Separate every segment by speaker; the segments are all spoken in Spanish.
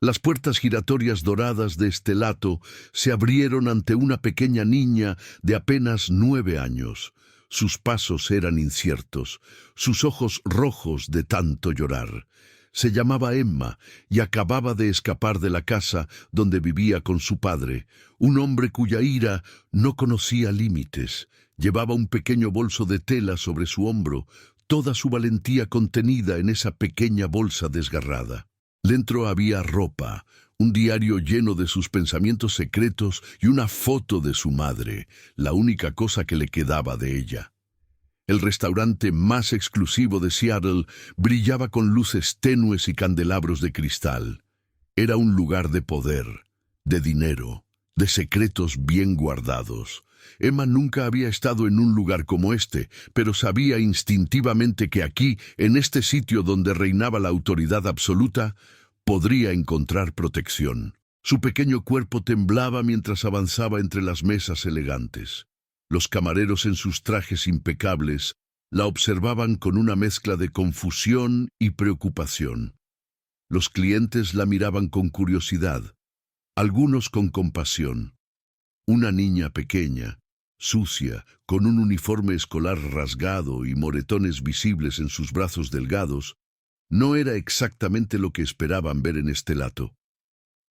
Speaker 1: Las puertas giratorias doradas de Stelato se abrieron ante una pequeña niña de apenas 9 años. Sus pasos eran inciertos, sus ojos rojos de tanto llorar. Se llamaba Emma y acababa de escapar de la casa donde vivía con su padre, un hombre cuya ira no conocía límites. Llevaba un pequeño bolso de tela sobre su hombro, toda su valentía contenida en esa pequeña bolsa desgarrada. Dentro había ropa, un diario lleno de sus pensamientos secretos y una foto de su madre, la única cosa que le quedaba de ella. El restaurante más exclusivo de Seattle brillaba con luces tenues y candelabros de cristal. Era un lugar de poder, de dinero, de secretos bien guardados. Emma nunca había estado en un lugar como este, pero sabía instintivamente que aquí, en este sitio donde reinaba la autoridad absoluta, podría encontrar protección. Su pequeño cuerpo temblaba mientras avanzaba entre las mesas elegantes. Los camareros en sus trajes impecables la observaban con una mezcla de confusión y preocupación. Los clientes la miraban con curiosidad, algunos con compasión. Una niña pequeña, sucia, con un uniforme escolar rasgado y moretones visibles en sus brazos delgados, no era exactamente lo que esperaban ver en Stelato.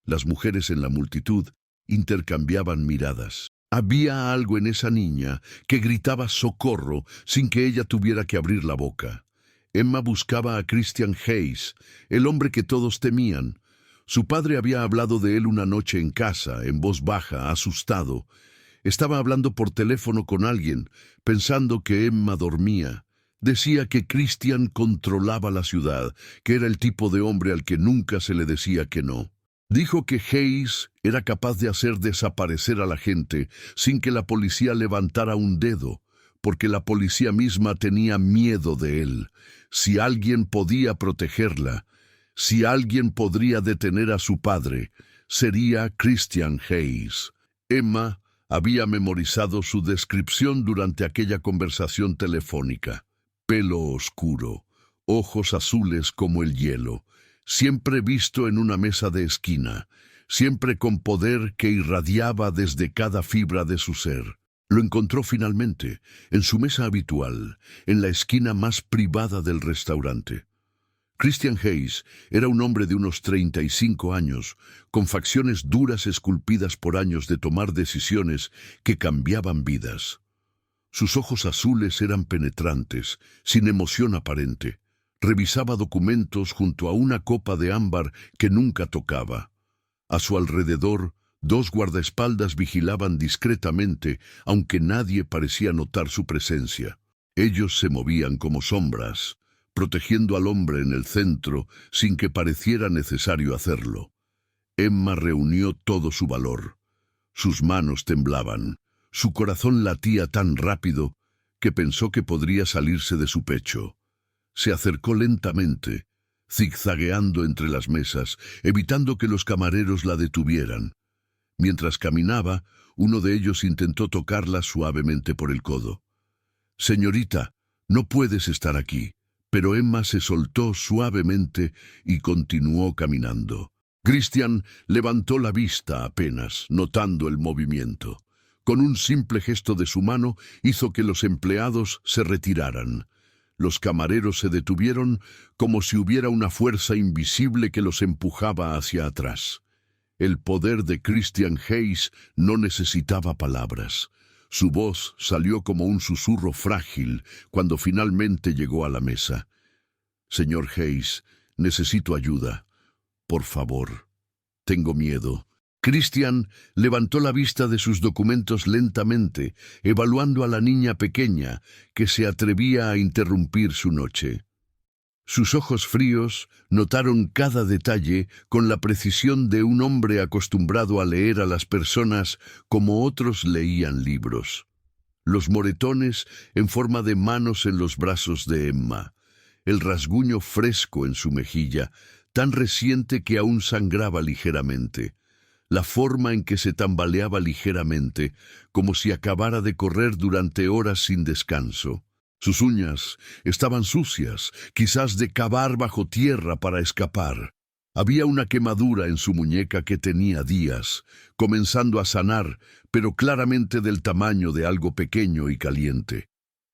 Speaker 1: Las mujeres en la multitud intercambiaban miradas. Había algo en esa niña que gritaba socorro sin que ella tuviera que abrir la boca. Emma buscaba a Christian Hayes, el hombre que todos temían. Su padre había hablado de él una noche en casa, en voz baja, asustado. Estaba hablando por teléfono con alguien, pensando que Emma dormía. Decía que Christian controlaba la ciudad, que era el tipo de hombre al que nunca se le decía que no. Dijo que Hayes era capaz de hacer desaparecer a la gente sin que la policía levantara un dedo, porque la policía misma tenía miedo de él. Si alguien podía protegerla, si alguien podría detener a su padre, sería Christian Hayes. Emma había memorizado su descripción durante aquella conversación telefónica. Pelo oscuro, ojos azules como el hielo, siempre visto en una mesa de esquina, siempre con poder que irradiaba desde cada fibra de su ser. Lo encontró finalmente, en su mesa habitual, en la esquina más privada del restaurante. Christian Hayes era un hombre de unos 35 años, con facciones duras esculpidas por años de tomar decisiones que cambiaban vidas. Sus ojos azules eran penetrantes, sin emoción aparente. Revisaba documentos junto a una copa de ámbar que nunca tocaba. A su alrededor, 2 guardaespaldas vigilaban discretamente, aunque nadie parecía notar su presencia. Ellos se movían como sombras, protegiendo al hombre en el centro sin que pareciera necesario hacerlo. Emma reunió todo su valor. Sus manos temblaban. Su corazón latía tan rápido que pensó que podría salirse de su pecho. Se acercó lentamente, zigzagueando entre las mesas, evitando que los camareros la detuvieran. Mientras caminaba, uno de ellos intentó tocarla suavemente por el codo. «Señorita, no puedes estar aquí», pero Emma se soltó suavemente y continuó caminando. Christian levantó la vista apenas, notando el movimiento. Con un simple gesto de su mano hizo que los empleados se retiraran. Los camareros se detuvieron como si hubiera una fuerza invisible que los empujaba hacia atrás. El poder de Christian Hayes no necesitaba palabras. Su voz salió como un susurro frágil cuando finalmente llegó a la mesa. «Señor Hayes, necesito ayuda. Por favor. Tengo miedo». Christian levantó la vista de sus documentos lentamente, evaluando a la niña pequeña que se atrevía a interrumpir su noche. Sus ojos fríos notaron cada detalle con la precisión de un hombre acostumbrado a leer a las personas como otros leían libros. Los moretones en forma de manos en los brazos de Emma, el rasguño fresco en su mejilla, tan reciente que aún sangraba ligeramente, la forma en que se tambaleaba ligeramente, como si acabara de correr durante horas sin descanso. Sus uñas estaban sucias, quizás de cavar bajo tierra para escapar. Había una quemadura en su muñeca que tenía días, comenzando a sanar, pero claramente del tamaño de algo pequeño y caliente.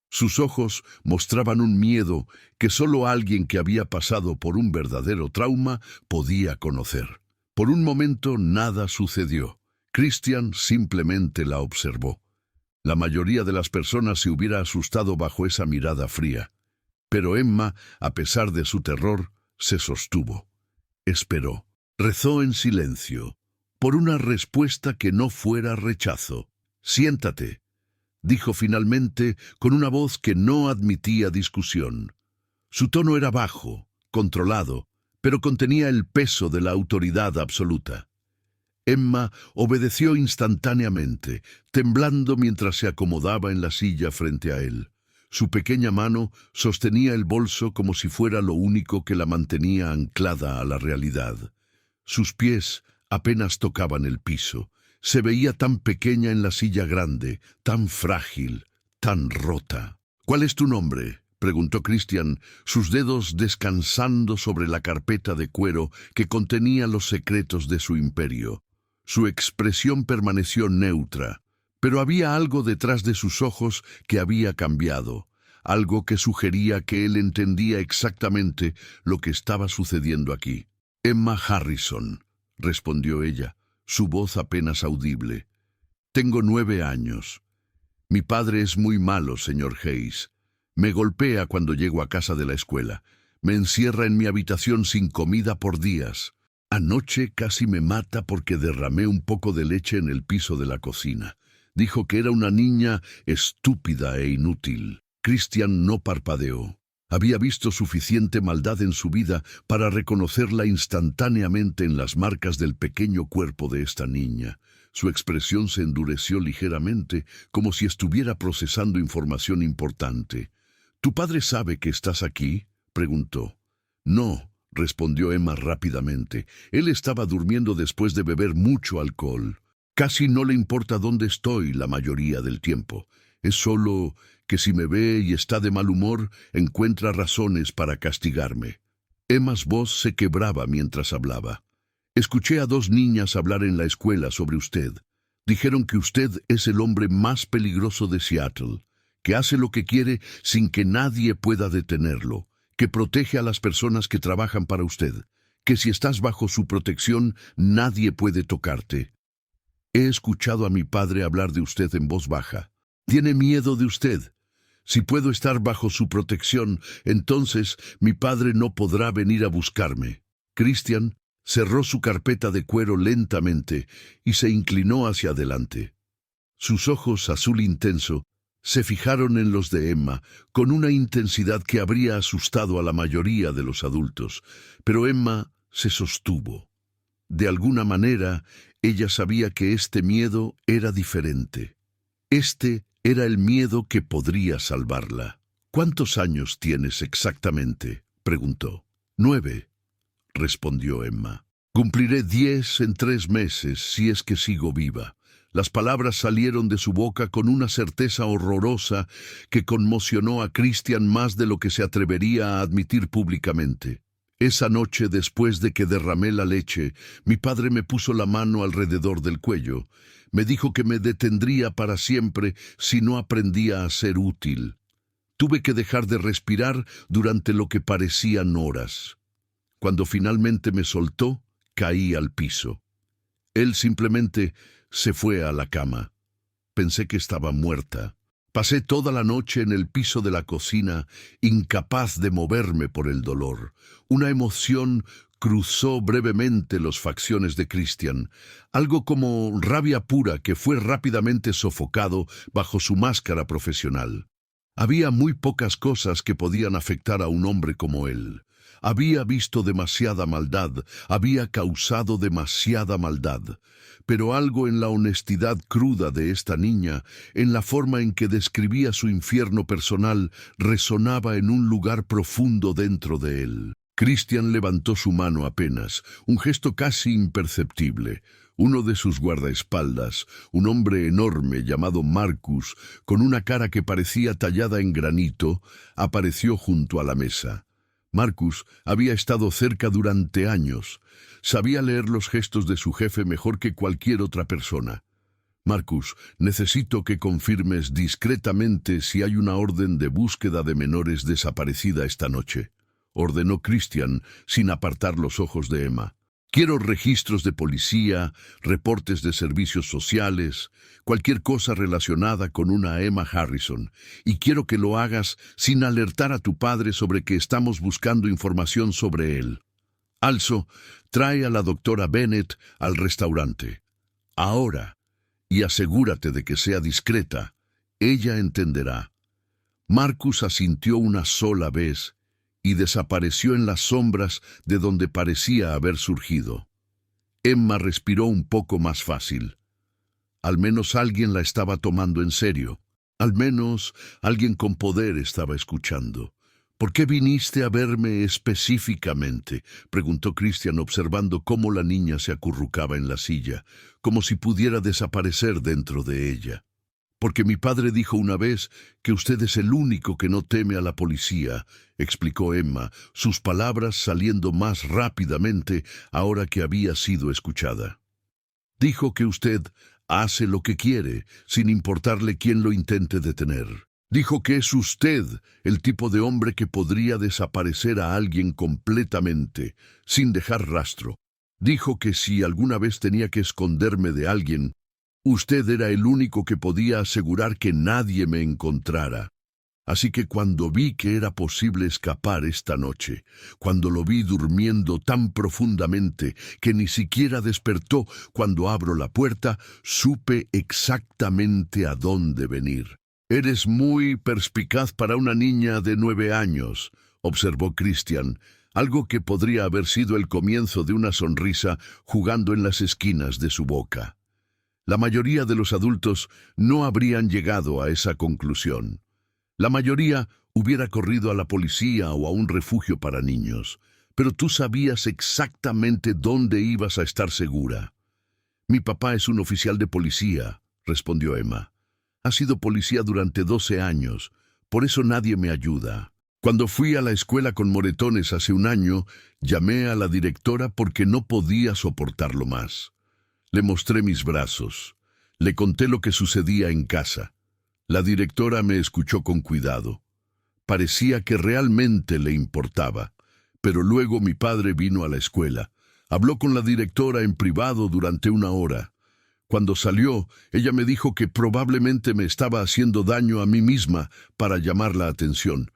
Speaker 1: Sus ojos mostraban un miedo que solo alguien que había pasado por un verdadero trauma podía conocer. Por un momento nada sucedió. Christian simplemente la observó. La mayoría de las personas se hubiera asustado bajo esa mirada fría. Pero Emma, a pesar de su terror, se sostuvo. Esperó. Rezó en silencio, por una respuesta que no fuera rechazo. «Siéntate», dijo finalmente con una voz que no admitía discusión. Su tono era bajo, controlado, pero contenía el peso de la autoridad absoluta. Emma obedeció instantáneamente, temblando mientras se acomodaba en la silla frente a él. Su pequeña mano sostenía el bolso como si fuera lo único que la mantenía anclada a la realidad. Sus pies apenas tocaban el piso. Se veía tan pequeña en la silla grande, tan frágil, tan rota. «¿Cuál es tu nombre?», preguntó Christian, sus dedos descansando sobre la carpeta de cuero que contenía los secretos de su imperio. Su expresión permaneció neutra, pero había algo detrás de sus ojos que había cambiado, algo que sugería que él entendía exactamente lo que estaba sucediendo aquí. «Emma Harrison», respondió ella, su voz apenas audible. «Tengo 9 años. Mi padre es muy malo, señor Hayes. Me golpea cuando llego a casa de la escuela. Me encierra en mi habitación sin comida por días. Anoche casi me mata porque derramé un poco de leche en el piso de la cocina. Dijo que era una niña estúpida e inútil». Christian no parpadeó. Había visto suficiente maldad en su vida para reconocerla instantáneamente en las marcas del pequeño cuerpo de esta niña. Su expresión se endureció ligeramente, como si estuviera procesando información importante. «¿Tu padre sabe que estás aquí?», preguntó. «No», respondió Emma rápidamente. «Él estaba durmiendo después de beber mucho alcohol. Casi no le importa dónde estoy la mayoría del tiempo. Es solo que si me ve y está de mal humor, encuentra razones para castigarme». Emma's voz se quebraba mientras hablaba. «Escuché a 2 niñas hablar en la escuela sobre usted. Dijeron que usted es el hombre más peligroso de Seattle, que hace lo que quiere sin que nadie pueda detenerlo, que protege a las personas que trabajan para usted, que si estás bajo su protección nadie puede tocarte. He escuchado a mi padre hablar de usted en voz baja. Tiene miedo de usted. Si puedo estar bajo su protección, entonces mi padre no podrá venir a buscarme». Christian cerró su carpeta de cuero lentamente y se inclinó hacia adelante. Sus ojos azul intenso se fijaron en los de Emma con una intensidad que habría asustado a la mayoría de los adultos, pero Emma se sostuvo. De alguna manera, ella sabía que este miedo era diferente. Este era el miedo que podría salvarla. «¿Cuántos años tienes exactamente?», preguntó. 9, respondió Emma. «Cumpliré 10 en 3 meses si es que sigo viva». Las palabras salieron de su boca con una certeza horrorosa que conmocionó a Christian más de lo que se atrevería a admitir públicamente. «Esa noche, después de que derramé la leche, mi padre me puso la mano alrededor del cuello. Me dijo que me detendría para siempre si no aprendía a ser útil. Tuve que dejar de respirar durante lo que parecían horas. Cuando finalmente me soltó, caí al piso. Él simplemente se fue a la cama. Pensé que estaba muerta. Pasé toda la noche en el piso de la cocina, incapaz de moverme por el dolor. Una emoción cruzó brevemente las facciones de Christian, algo como rabia pura que fue rápidamente sofocado bajo su máscara profesional. Había muy pocas cosas que podían afectar a un hombre como él. Había visto demasiada maldad, había causado demasiada maldad, pero algo en la honestidad cruda de esta niña, en la forma en que describía su infierno personal, resonaba en un lugar profundo dentro de él. Christian levantó su mano apenas, un gesto casi imperceptible. Uno de sus guardaespaldas, un hombre enorme llamado Marcus, con una cara que parecía tallada en granito, apareció junto a la mesa. Marcus había estado cerca durante años. Sabía leer los gestos de su jefe mejor que cualquier otra persona. Marcus, necesito que confirmes discretamente si hay una orden de búsqueda de menores desaparecida esta noche, ordenó Christian sin apartar los ojos de Emma. Quiero registros de policía, reportes de servicios sociales, cualquier cosa relacionada con una Emma Harrison, y quiero que lo hagas sin alertar a tu padre sobre que estamos buscando información sobre él. Also, trae a la doctora Bennett al restaurante. Ahora, y asegúrate de que sea discreta. Ella entenderá. Marcus asintió una sola vez y desapareció en las sombras de donde parecía haber surgido. Emma respiró un poco más fácil. Al menos alguien la estaba tomando en serio. Al menos alguien con poder estaba escuchando. ¿Por qué viniste a verme específicamente?, preguntó Christian observando cómo la niña se acurrucaba en la silla, como si pudiera desaparecer dentro de ella. Porque mi padre dijo una vez que usted es el único que no teme a la policía, explicó Emma, sus palabras saliendo más rápidamente ahora que había sido escuchada. Dijo que usted hace lo que quiere, sin importarle quién lo intente detener. Dijo que es usted el tipo de hombre que podría desaparecer a alguien completamente, sin dejar rastro. Dijo que si alguna vez tenía que esconderme de alguien, usted era el único que podía asegurar que nadie me encontrara. Así que cuando vi que era posible escapar esta noche, cuando lo vi durmiendo tan profundamente que ni siquiera despertó cuando abro la puerta, supe exactamente a dónde venir. Eres muy perspicaz para una niña de 9 años, observó Christian, algo que podría haber sido el comienzo de una sonrisa jugando en las esquinas de su boca. La mayoría de los adultos no habrían llegado a esa conclusión. La mayoría hubiera corrido a la policía o a un refugio para niños, pero tú sabías exactamente dónde ibas a estar segura. Mi papá es un oficial de policía, respondió Emma. Ha sido policía durante 12 años, por eso nadie me ayuda. Cuando fui a la escuela con moretones hace un año, llamé a la directora porque no podía soportarlo más. Le mostré mis brazos. Le conté lo que sucedía en casa. La directora me escuchó con cuidado. Parecía que realmente le importaba. Pero luego mi padre vino a la escuela. Habló con la directora en privado durante 1 hora. Cuando salió, ella me dijo que probablemente me estaba haciendo daño a mí misma para llamar la atención,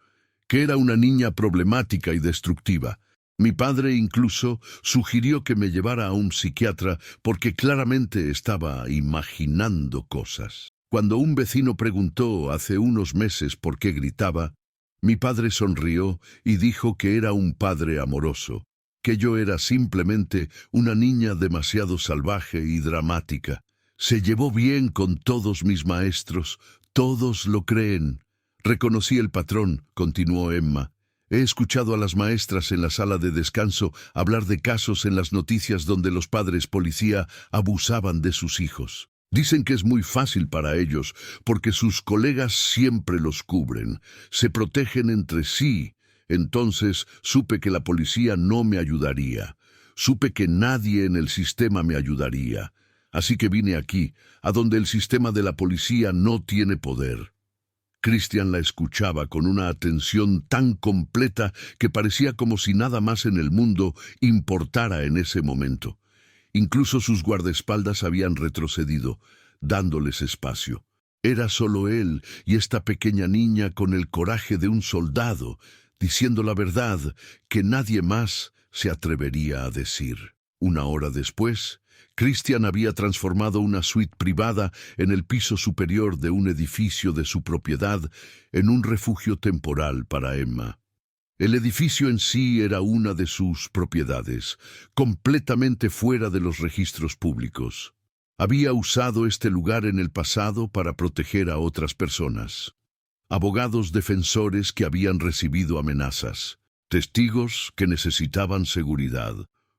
Speaker 1: que era una niña problemática y destructiva. Mi padre incluso sugirió que me llevara a un psiquiatra porque claramente estaba imaginando cosas. Cuando un vecino preguntó hace unos meses por qué gritaba, mi padre sonrió y dijo que era un padre amoroso, que yo era simplemente una niña demasiado salvaje y dramática. Se llevó bien con todos mis maestros, todos lo creen. Reconocí el patrón, continuó Emma. He escuchado a las maestras en la sala de descanso hablar de casos en las noticias donde los padres policía abusaban de sus hijos. Dicen que es muy fácil para ellos, porque sus colegas siempre los cubren, se protegen entre sí. Entonces supe que la policía no me ayudaría. Supe que nadie en el sistema me ayudaría. Así que vine aquí, a donde el sistema de la policía no tiene poder. Christian la escuchaba con una atención tan completa que parecía como si nada más en el mundo importara en ese momento. Incluso sus guardaespaldas habían retrocedido, dándoles espacio. Era solo él y esta pequeña niña con el coraje de un soldado, diciendo la verdad que nadie más se atrevería a decir. 1 hora después, Christian había transformado una suite privada en el piso superior de un edificio de su propiedad en un refugio temporal para Emma. El edificio en sí era una de sus propiedades, completamente fuera de los registros públicos. Había usado este lugar en el pasado para proteger a otras personas. Abogados defensores que habían recibido amenazas, testigos que necesitaban seguridad.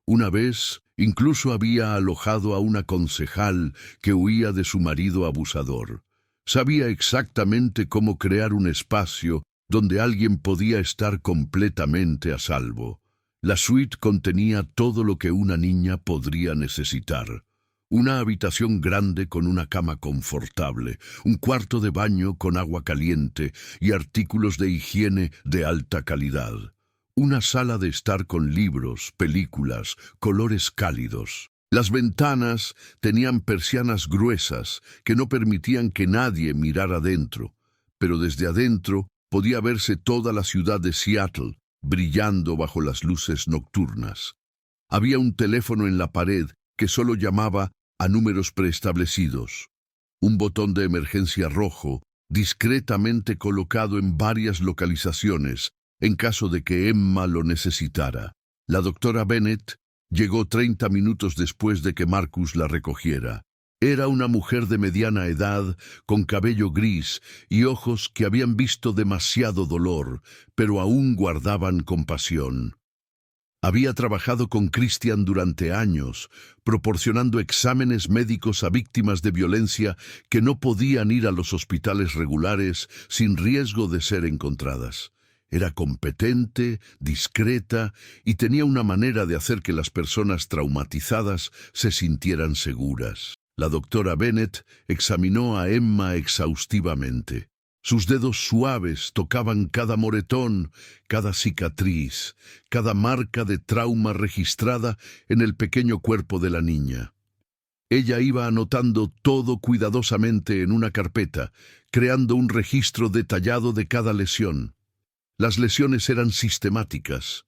Speaker 1: Una vez, incluso había alojado a una concejal que huía de su marido abusador. Sabía exactamente cómo crear un espacio donde alguien podía estar completamente a salvo. La suite contenía todo lo que una niña podría necesitar. Una habitación grande con una cama confortable, un cuarto de baño con agua caliente y artículos de higiene de alta calidad. Una sala de estar con libros, películas, colores cálidos. Las ventanas tenían persianas gruesas que no permitían que nadie mirara dentro, pero desde adentro podía verse toda la ciudad de Seattle, brillando bajo las luces nocturnas. Había un teléfono en la pared que solo llamaba a números preestablecidos. Un botón de emergencia rojo, discretamente colocado en varias localizaciones, en caso de que Emma lo necesitara. La doctora Bennett llegó 30 minutos después de que Marcus la recogiera. Era una mujer de mediana edad, con cabello gris y ojos que habían visto demasiado dolor, pero aún guardaban compasión. Había trabajado con Christian durante años, proporcionando exámenes médicos a víctimas de violencia que no podían ir a los hospitales regulares sin riesgo de ser encontradas. Era competente, discreta y tenía una manera de hacer que las personas traumatizadas se sintieran seguras. La doctora Bennett examinó a Emma exhaustivamente. Sus dedos suaves tocaban cada moretón, cada cicatriz, cada marca de trauma registrada en el pequeño cuerpo de la niña. Ella iba anotando todo cuidadosamente en una carpeta, creando un registro detallado de cada lesión. Las lesiones eran sistemáticas,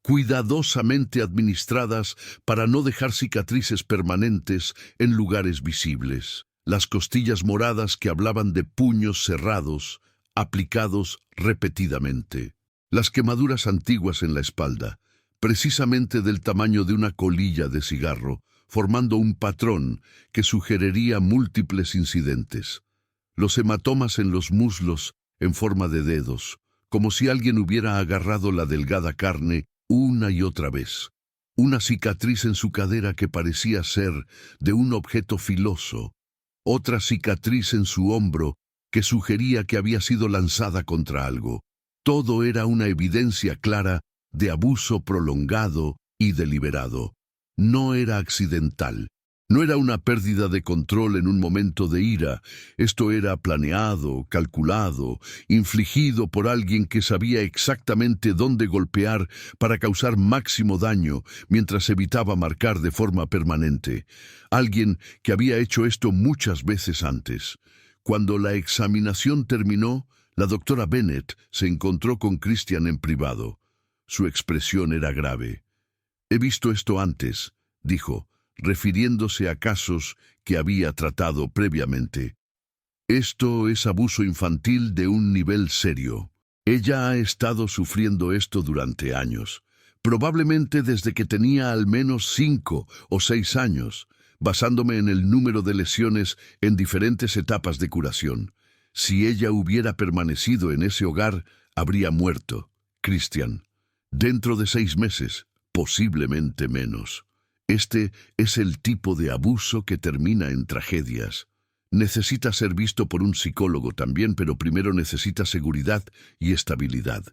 Speaker 1: cuidadosamente administradas para no dejar cicatrices permanentes en lugares visibles. Las costillas moradas que hablaban de puños cerrados, aplicados repetidamente. Las quemaduras antiguas en la espalda, precisamente del tamaño de una colilla de cigarro, formando un patrón que sugeriría múltiples incidentes. Los hematomas en los muslos en forma de dedos, como si alguien hubiera agarrado la delgada carne una y otra vez. Una cicatriz en su cadera que parecía ser de un objeto filoso. Otra cicatriz en su hombro que sugería que había sido lanzada contra algo. Todo era una evidencia clara de abuso prolongado y deliberado. No era accidental. No era una pérdida de control en un momento de ira. Esto era planeado, calculado, infligido por alguien que sabía exactamente dónde golpear para causar máximo daño mientras evitaba marcar de forma permanente. Alguien que había hecho esto muchas veces antes. Cuando la examinación terminó, la doctora Bennett se encontró con Christian en privado. Su expresión era grave. «He visto esto antes», dijo, refiriéndose a casos que había tratado previamente. «Esto es abuso infantil de un nivel serio. Ella ha estado sufriendo esto durante años, probablemente desde que tenía al menos 5 o 6 años, basándome en el número de lesiones en diferentes etapas de curación. Si ella hubiera permanecido en ese hogar, habría muerto. Christian, dentro de 6 meses, posiblemente menos. Este es el tipo de abuso que termina en tragedias. Necesita ser visto por un psicólogo también, pero primero necesita seguridad y estabilidad.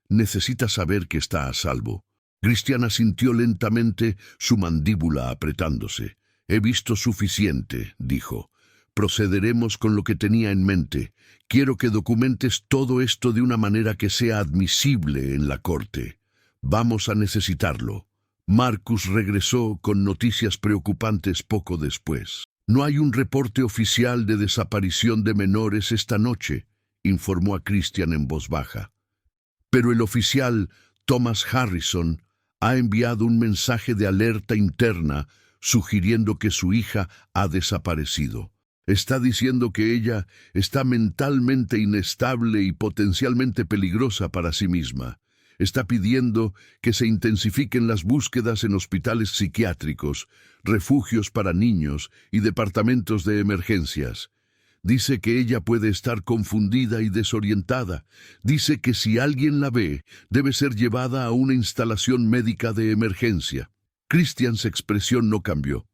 Speaker 1: Necesita saber que está a salvo». Christian asintió lentamente, su mandíbula apretándose. «He visto suficiente», dijo. «Procederemos con lo que tenía en mente. Quiero que documentes todo esto de una manera que sea admisible en la corte. Vamos a necesitarlo». Marcus regresó con noticias preocupantes poco después. «No hay un reporte oficial de desaparición de menores esta noche», informó a Christian en voz baja. «Pero el oficial, Thomas Harrison, ha enviado un mensaje de alerta interna sugiriendo que su hija ha desaparecido. Está diciendo que ella está mentalmente inestable y potencialmente peligrosa para sí misma. Está pidiendo que se intensifiquen las búsquedas en hospitales psiquiátricos, refugios para niños y departamentos de emergencias. Dice que ella puede estar confundida y desorientada. Dice que si alguien la ve, debe ser llevada a una instalación médica de emergencia». Christian's expresión no cambió,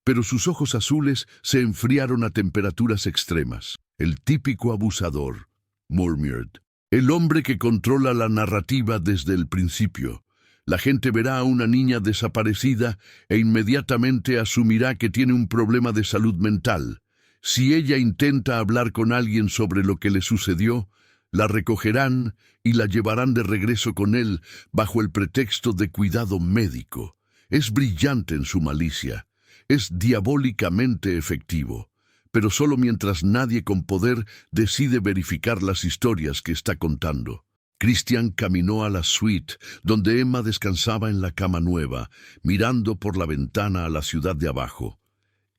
Speaker 1: pero sus ojos azules se enfriaron a temperaturas extremas. «El típico abusador», murmured. El hombre que controla la narrativa desde el principio. La gente verá a una niña desaparecida e inmediatamente asumirá que tiene un problema de salud mental. Si ella intenta hablar con alguien sobre lo que le sucedió, la recogerán y la llevarán de regreso con él bajo el pretexto de cuidado médico. Es brillante en su malicia. Es diabólicamente efectivo, pero solo mientras nadie con poder decide verificar las historias que está contando. Christian caminó a la suite, donde Emma descansaba en la cama nueva, mirando por la ventana a la ciudad de abajo.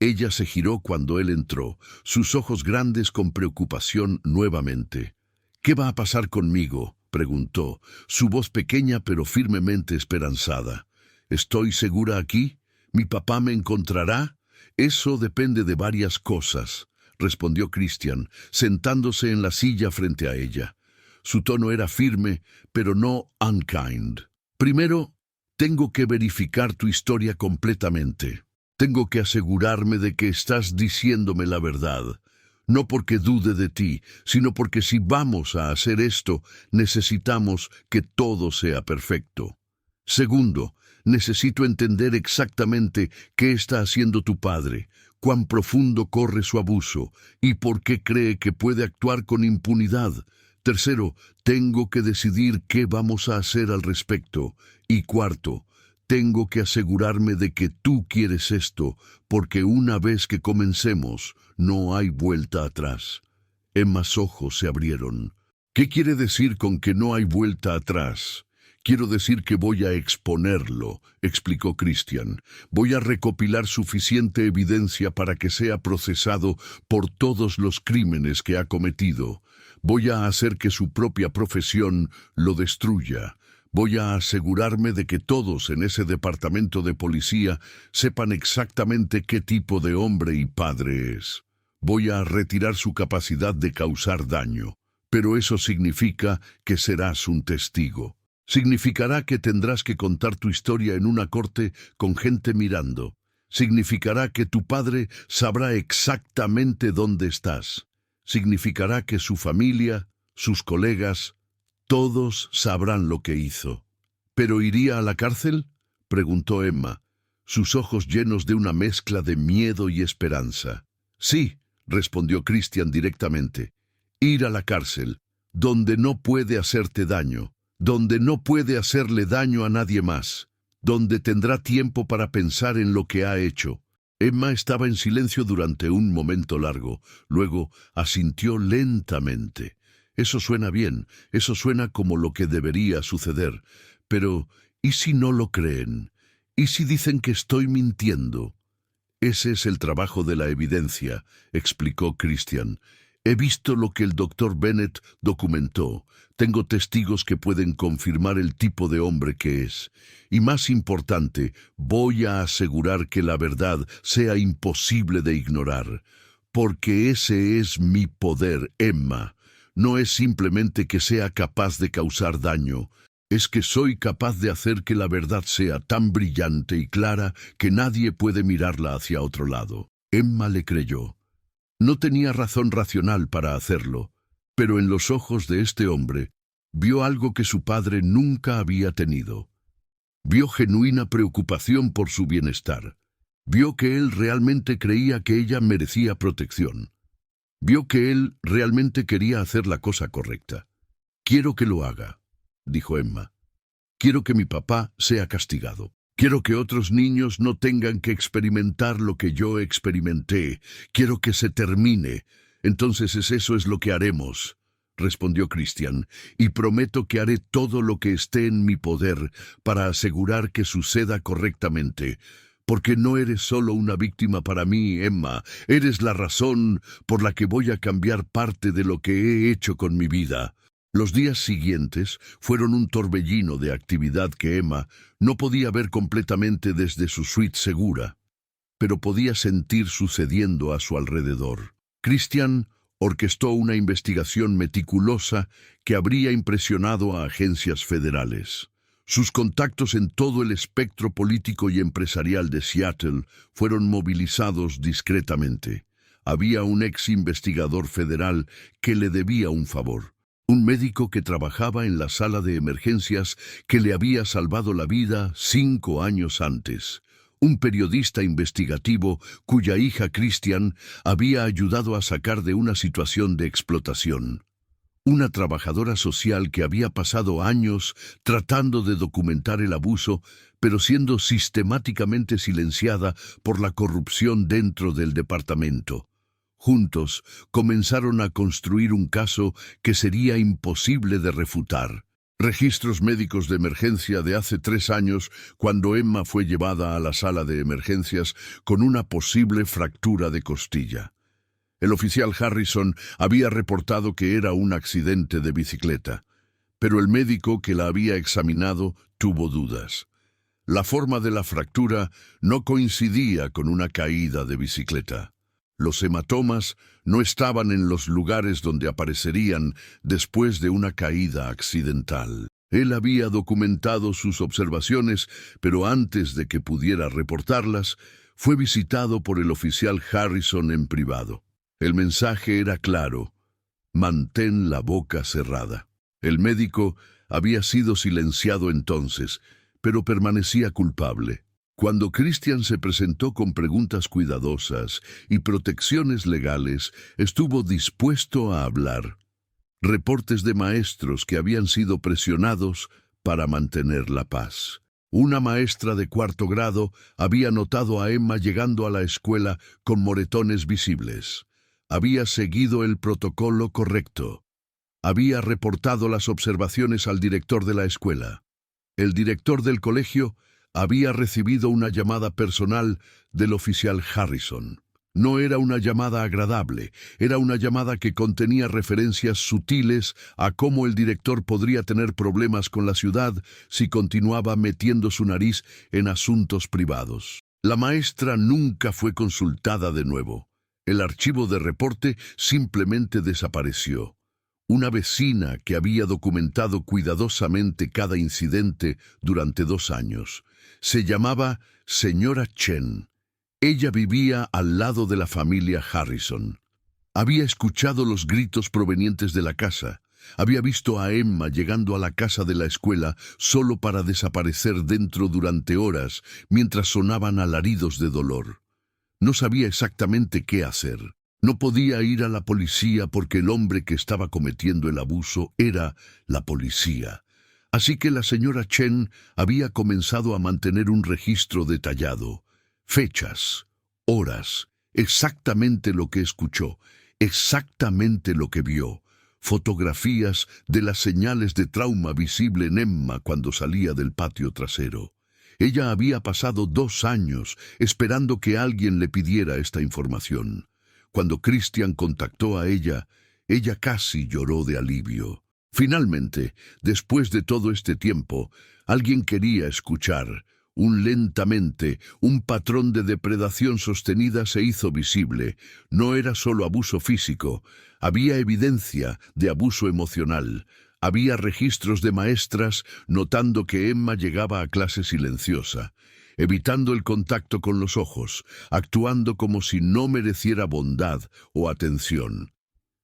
Speaker 1: Ella se giró cuando él entró, sus ojos grandes con preocupación nuevamente. «¿Qué va a pasar conmigo?», preguntó, su voz pequeña pero firmemente esperanzada. «¿Estoy segura aquí? ¿Mi papá me encontrará?» «Eso depende de varias cosas», respondió Christian, sentándose en la silla frente a ella. Su tono era firme, pero no unkind. «Primero, tengo que verificar tu historia completamente. Tengo que asegurarme de que estás diciéndome la verdad. No porque dude de ti, sino porque si vamos a hacer esto, necesitamos que todo sea perfecto. Segundo, necesito entender exactamente qué está haciendo tu padre, cuán profundo corre su abuso y por qué cree que puede actuar con impunidad. Tercero, tengo que decidir qué vamos a hacer al respecto. Y cuarto, tengo que asegurarme de que tú quieres esto, porque una vez que comencemos, no hay vuelta atrás». Emma's ojos se abrieron. «¿Qué quiere decir con que no hay vuelta atrás?» «Quiero decir que voy a exponerlo», explicó Christian. «Voy a recopilar suficiente evidencia para que sea procesado por todos los crímenes que ha cometido. Voy a hacer que su propia profesión lo destruya. Voy a asegurarme de que todos en ese departamento de policía sepan exactamente qué tipo de hombre y padre es. Voy a retirar su capacidad de causar daño. Pero eso significa que serás un testigo. Significará que tendrás que contar tu historia en una corte con gente mirando. Significará que tu padre sabrá exactamente dónde estás. Significará que su familia, sus colegas, todos sabrán lo que hizo». «¿Pero iría a la cárcel?», preguntó Emma, sus ojos llenos de una mezcla de miedo y esperanza. «Sí», respondió Christian directamente. «Ir a la cárcel, donde no puede hacerte daño, donde no puede hacerle daño a nadie más, donde tendrá tiempo para pensar en lo que ha hecho». Emma estaba en silencio durante un momento largo, luego asintió lentamente. «Eso suena bien, eso suena como lo que debería suceder. Pero, ¿y si no lo creen? ¿Y si dicen que estoy mintiendo?» «Ese es el trabajo de la evidencia», explicó Christian. «He visto lo que el doctor Bennett documentó. Tengo testigos que pueden confirmar el tipo de hombre que es. Y más importante, voy a asegurar que la verdad sea imposible de ignorar. Porque ese es mi poder, Emma. No es simplemente que sea capaz de causar daño. Es que soy capaz de hacer que la verdad sea tan brillante y clara que nadie puede mirarla hacia otro lado». Emma le creyó. No tenía razón racional para hacerlo, pero en los ojos de este hombre vio algo que su padre nunca había tenido. Vio genuina preocupación por su bienestar. Vio que él realmente creía que ella merecía protección. Vio que él realmente quería hacer la cosa correcta. «Quiero que lo haga», dijo Emma. «Quiero que mi papá sea castigado. Quiero que otros niños no tengan que experimentar lo que yo experimenté. Quiero que se termine. Entonces eso es lo que haremos», respondió Christian, «y prometo que haré todo lo que esté en mi poder para asegurar que suceda correctamente. Porque no eres solo una víctima para mí, Emma. Eres la razón por la que voy a cambiar parte de lo que he hecho con mi vida». Los días siguientes fueron un torbellino de actividad que Emma no podía ver completamente desde su suite segura, pero podía sentir sucediendo a su alrededor. Christian orquestó una investigación meticulosa que habría impresionado a agencias federales. Sus contactos en todo el espectro político y empresarial de Seattle fueron movilizados discretamente. Había un ex investigador federal que le debía un favor. Un médico que trabajaba en la sala de emergencias que le había salvado la vida 5 años antes. Un periodista investigativo cuya hija Christian había ayudado a sacar de una situación de explotación. Una trabajadora social que había pasado años tratando de documentar el abuso, pero siendo sistemáticamente silenciada por la corrupción dentro del departamento. Juntos comenzaron a construir un caso que sería imposible de refutar. Registros médicos de emergencia de hace 3 años, cuando Emma fue llevada a la sala de emergencias con una posible fractura de costilla. El oficial Harrison había reportado que era un accidente de bicicleta, pero el médico que la había examinado tuvo dudas. La forma de la fractura no coincidía con una caída de bicicleta. Los hematomas no estaban en los lugares donde aparecerían después de una caída accidental. Él había documentado sus observaciones, pero antes de que pudiera reportarlas, fue visitado por el oficial Harrison en privado. El mensaje era claro: mantén la boca cerrada. El médico había sido silenciado entonces, pero permanecía culpable. Cuando Christian se presentó con preguntas cuidadosas y protecciones legales, estuvo dispuesto a hablar. Reportes de maestros que habían sido presionados para mantener la paz. Una maestra de 4º grado había notado a Emma llegando a la escuela con moretones visibles. Había seguido el protocolo correcto. Había reportado las observaciones al director de la escuela. El director del colegio había recibido una llamada personal del oficial Harrison. No era una llamada agradable, era una llamada que contenía referencias sutiles a cómo el director podría tener problemas con la ciudad si continuaba metiendo su nariz en asuntos privados. La maestra nunca fue consultada de nuevo. El archivo de reporte simplemente desapareció. Una vecina que había documentado cuidadosamente cada incidente durante 2 años. Se llamaba señora Chen. Ella vivía al lado de la familia Harrison. Había escuchado los gritos provenientes de la casa. Había visto a Emma llegando a la casa de la escuela solo para desaparecer dentro durante horas mientras sonaban alaridos de dolor. No sabía exactamente qué hacer. No podía ir a la policía porque el hombre que estaba cometiendo el abuso era la policía. Así que la señora Chen había comenzado a mantener un registro detallado. Fechas, horas, exactamente lo que escuchó, exactamente lo que vio. Fotografías de las señales de trauma visible en Emma cuando salía del patio trasero. Ella había pasado 2 años esperando que alguien le pidiera esta información. Cuando Christian contactó a ella casi lloró de alivio. Finalmente, después de todo este tiempo, alguien quería escuchar. Lentamente, un patrón de depredación sostenida se hizo visible. No era solo abuso físico, había evidencia de abuso emocional. Había registros de maestras notando que Emma llegaba a clase silenciosa, evitando el contacto con los ojos, actuando como si no mereciera bondad o atención.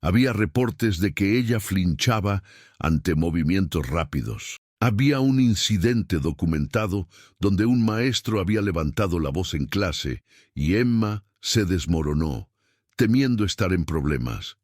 Speaker 1: Había reportes de que ella flinchaba ante movimientos rápidos. Había un incidente documentado donde un maestro había levantado la voz en clase y Emma se desmoronó, temiendo estar en problemas.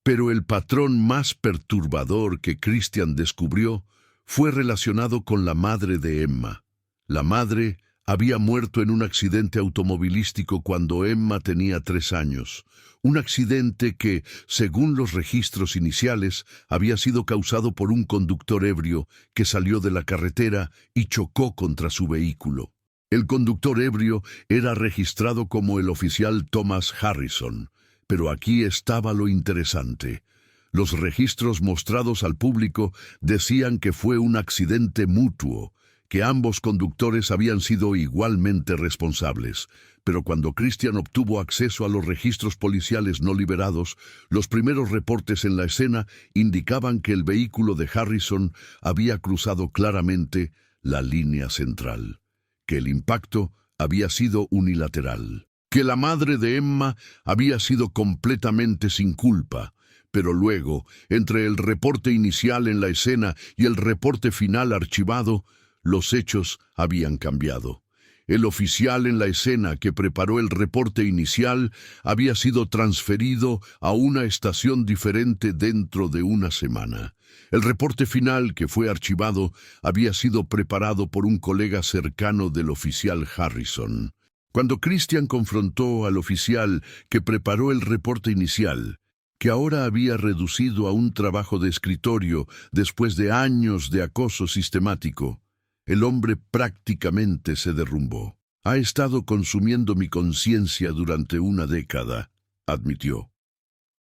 Speaker 1: Pero el patrón más perturbador que Christian descubrió fue relacionado con la madre de Emma. La madre había muerto en un accidente automovilístico cuando Emma tenía 3 años. Un accidente que, según los registros iniciales, había sido causado por un conductor ebrio que salió de la carretera y chocó contra su vehículo. El conductor ebrio era registrado como el oficial Thomas Harrison, pero aquí estaba lo interesante. Los registros mostrados al público decían que fue un accidente mutuo, que ambos conductores habían sido igualmente responsables. Pero cuando Christian obtuvo acceso a los registros policiales no liberados, los primeros reportes en la escena indicaban que el vehículo de Harrison había cruzado claramente la línea central, que el impacto había sido unilateral, que la madre de Emma había sido completamente sin culpa, Pero luego, entre el reporte inicial en la escena y el reporte final archivado, los hechos habían cambiado. El oficial en la escena que preparó el reporte inicial había sido transferido a una estación diferente dentro de una semana. El reporte final, que fue archivado, había sido preparado por un colega cercano del oficial Harrison. Cuando Christian confrontó al oficial que preparó el reporte inicial, que ahora había reducido a un trabajo de escritorio después de años de acoso sistemático, el hombre prácticamente se derrumbó. «Ha estado consumiendo mi conciencia durante una década», admitió.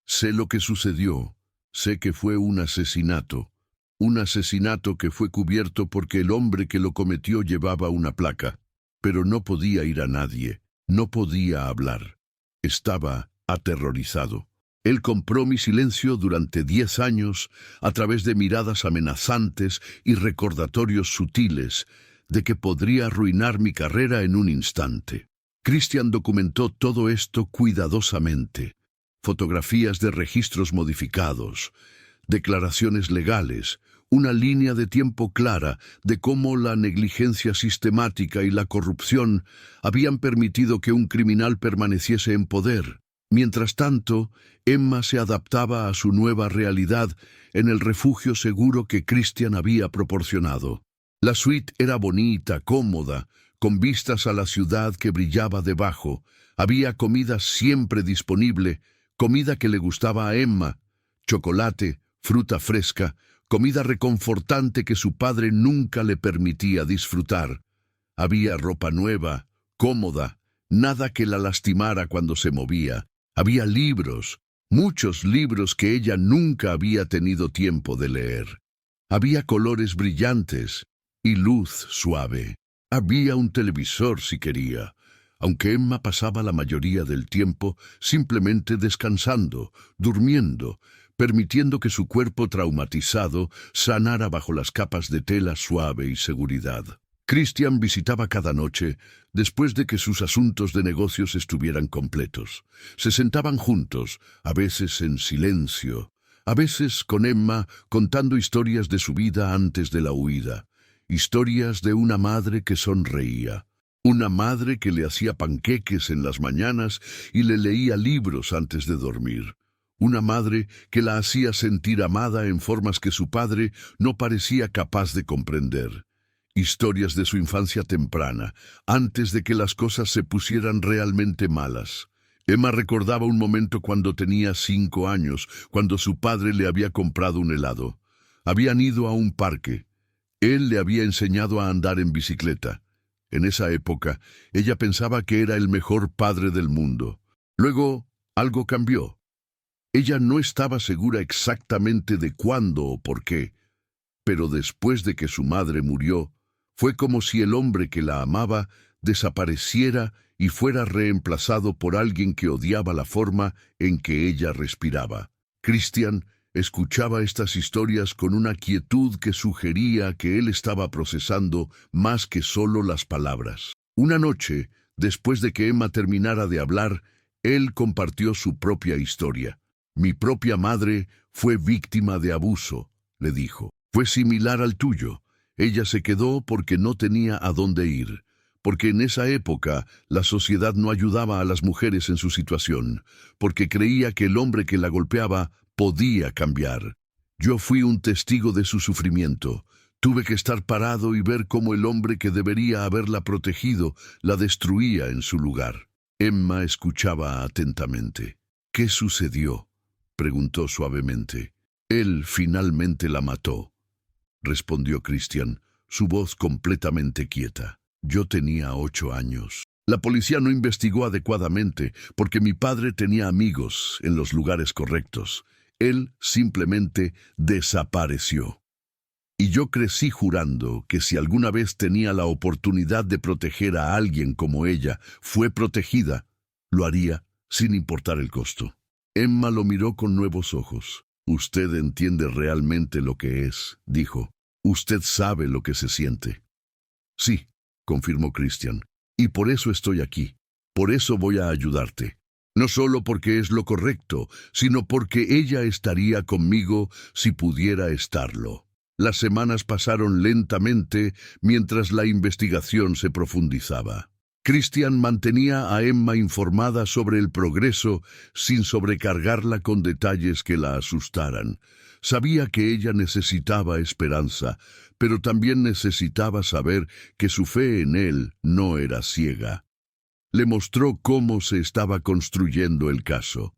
Speaker 1: «Sé lo que sucedió. Sé que fue un asesinato que fue cubierto porque el hombre que lo cometió llevaba una placa, pero no podía ir a nadie, no podía hablar. Estaba aterrorizado. Él compró mi silencio durante 10 años a través de miradas amenazantes y recordatorios sutiles de que podría arruinar mi carrera en un instante». Christian documentó todo esto cuidadosamente. Fotografías de registros modificados, declaraciones legales, una línea de tiempo clara de cómo la negligencia sistemática y la corrupción habían permitido que un criminal permaneciese en poder. Mientras tanto, Emma se adaptaba a su nueva realidad en el refugio seguro que Christian había proporcionado. La suite era bonita, cómoda, con vistas a la ciudad que brillaba debajo. Había comida siempre disponible, comida que le gustaba a Emma, chocolate, fruta fresca, comida reconfortante que su padre nunca le permitía disfrutar. Había ropa nueva, cómoda, nada que la lastimara cuando se movía. Había libros, muchos libros que ella nunca había tenido tiempo de leer. Había colores brillantes y luz suave. Había un televisor si quería, aunque Emma pasaba la mayoría del tiempo simplemente descansando, durmiendo, permitiendo que su cuerpo traumatizado sanara bajo las capas de tela suave y seguridad. Christian visitaba cada noche después de que sus asuntos de negocios estuvieran completos. Se sentaban juntos, a veces en silencio, a veces con Emma contando historias de su vida antes de la huida. Historias de una madre que sonreía, una madre que le hacía panqueques en las mañanas y le leía libros antes de dormir. Una madre que la hacía sentir amada en formas que su padre no parecía capaz de comprender. Historias de su infancia temprana, antes de que las cosas se pusieran realmente malas. Emma recordaba un momento cuando tenía 5 años, cuando su padre le había comprado un helado. Habían ido a un parque. Él le había enseñado a andar en bicicleta. En esa época, ella pensaba que era el mejor padre del mundo. Luego, algo cambió. Ella no estaba segura exactamente de cuándo o por qué, pero después de que su madre murió, fue como si el hombre que la amaba desapareciera y fuera reemplazado por alguien que odiaba la forma en que ella respiraba. Christian escuchaba estas historias con una quietud que sugería que él estaba procesando más que solo las palabras. Una noche, después de que Emma terminara de hablar, él compartió su propia historia. «Mi propia madre fue víctima de abuso», le dijo. «Fue similar al tuyo. Ella se quedó porque no tenía a dónde ir, porque en esa época la sociedad no ayudaba a las mujeres en su situación, porque creía que el hombre que la golpeaba podía cambiar. Yo fui un testigo de su sufrimiento. Tuve que estar parado y ver cómo el hombre que debería haberla protegido la destruía en su lugar». Emma escuchaba atentamente. «¿Qué sucedió?», preguntó suavemente. «Él finalmente la mató», respondió Christian, su voz completamente quieta. «Yo tenía 8 años. La policía no investigó adecuadamente porque mi padre tenía amigos en los lugares correctos. Él simplemente desapareció. Y yo crecí jurando que si alguna vez tenía la oportunidad de proteger a alguien como ella fue protegida, lo haría sin importar el costo». Emma lo miró con nuevos ojos. «Usted entiende realmente lo que es», dijo. «Usted sabe lo que se siente». «Sí», confirmó Christian. «Y por eso estoy aquí. Por eso voy a ayudarte». No solo porque es lo correcto, sino porque ella estaría conmigo si pudiera estarlo. Las semanas pasaron lentamente mientras la investigación se profundizaba. Christian mantenía a Emma informada sobre el progreso sin sobrecargarla con detalles que la asustaran. Sabía que ella necesitaba esperanza, pero también necesitaba saber que su fe en él no era ciega. Le mostró cómo se estaba construyendo el caso.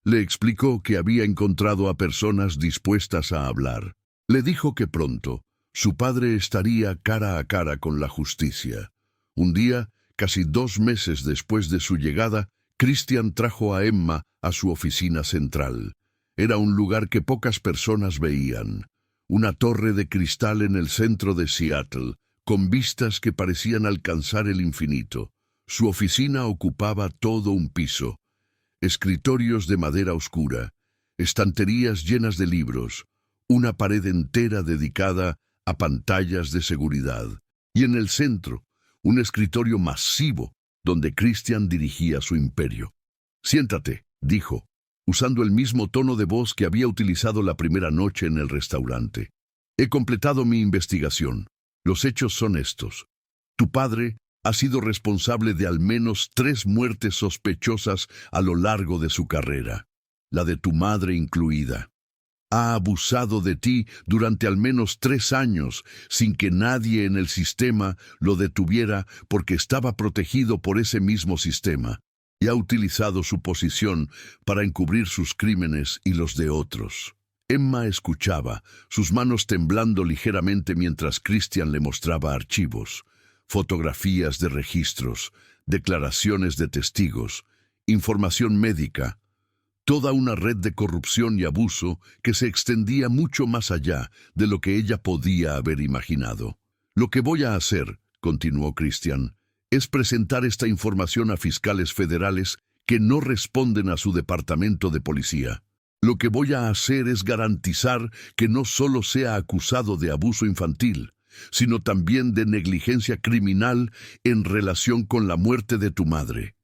Speaker 1: Le explicó que había encontrado a personas dispuestas a hablar. Le dijo que pronto su padre estaría cara a cara con la justicia. Un día, casi 2 meses después de su llegada, Christian trajo a Emma a su oficina central. Era un lugar que pocas personas veían. Una torre de cristal en el centro de Seattle, con vistas que parecían alcanzar el infinito. Su oficina ocupaba todo un piso. Escritorios de madera oscura, estanterías llenas de libros, una pared entera dedicada a pantallas de seguridad. Y en el centro, un escritorio masivo donde Christian dirigía su imperio. «Siéntate», dijo, usando el mismo tono de voz que había utilizado la primera noche en el restaurante. «He completado mi investigación. Los hechos son estos. Tu padre ha sido responsable de al menos 3 muertes sospechosas a lo largo de su carrera, la de tu madre incluida. Ha abusado de ti durante al menos 3 años sin que nadie en el sistema lo detuviera porque estaba protegido por ese mismo sistema, y ha utilizado su posición para encubrir sus crímenes y los de otros». Emma escuchaba, sus manos temblando ligeramente mientras Christian le mostraba archivos, fotografías de registros, declaraciones de testigos, información médica. Toda una red de corrupción y abuso que se extendía mucho más allá de lo que ella podía haber imaginado. «Lo que voy a hacer», continuó Christian, «es presentar esta información a fiscales federales que no responden a su departamento de policía. Lo que voy a hacer es garantizar que no solo sea acusado de abuso infantil, sino también de negligencia criminal en relación con la muerte de tu madre.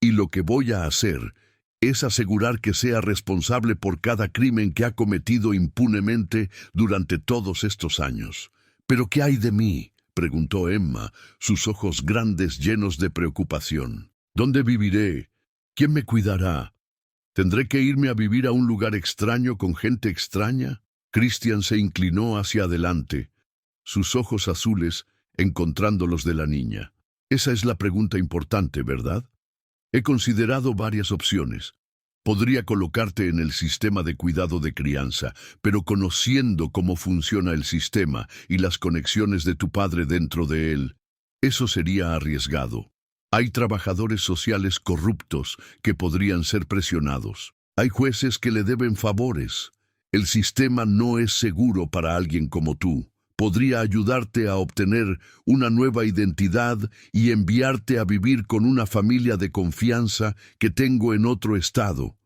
Speaker 1: Y lo que voy a hacer es asegurar que sea responsable por cada crimen que ha cometido impunemente durante todos estos años». «¿Pero qué hay de mí?», preguntó Emma, sus ojos grandes llenos de preocupación. «¿Dónde viviré? ¿Quién me cuidará? ¿Tendré que irme a vivir a un lugar extraño con gente extraña?» Christian se inclinó hacia adelante, sus ojos azules encontrando los de la niña. «Esa es la pregunta importante, ¿verdad? He considerado varias opciones. Podría colocarte en el sistema de cuidado de crianza, pero conociendo cómo funciona el sistema y las conexiones de tu padre dentro de él, eso sería arriesgado. Hay trabajadores sociales corruptos que podrían ser presionados. Hay jueces que le deben favores. El sistema no es seguro para alguien como tú. Podría ayudarte a obtener una nueva identidad y enviarte a vivir con una familia de confianza que tengo en otro estado.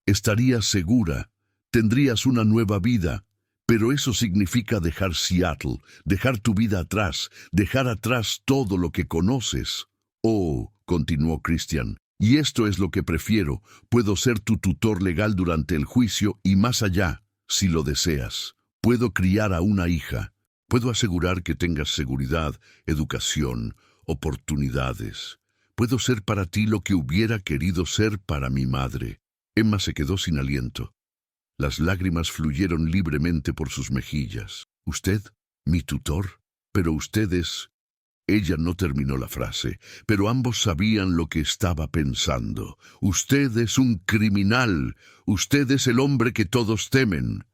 Speaker 1: Estarías segura, tendrías una nueva vida, pero eso significa dejar Seattle, dejar tu vida atrás, dejar atrás todo lo que conoces». «Oh», continuó Christian, «y esto es lo que prefiero. Puedo ser tu tutor legal durante el juicio y más allá, si lo deseas. Puedo criar a una hija. Puedo asegurar que tengas seguridad, educación, oportunidades. Puedo ser para ti lo que hubiera querido ser para mi madre». Emma se quedó sin aliento. Las lágrimas fluyeron libremente por sus mejillas. «¿Usted? ¿Mi tutor? Pero usted es...» Ella no terminó la frase, pero ambos sabían lo que estaba pensando. «Usted es un criminal. Usted es el hombre que todos temen».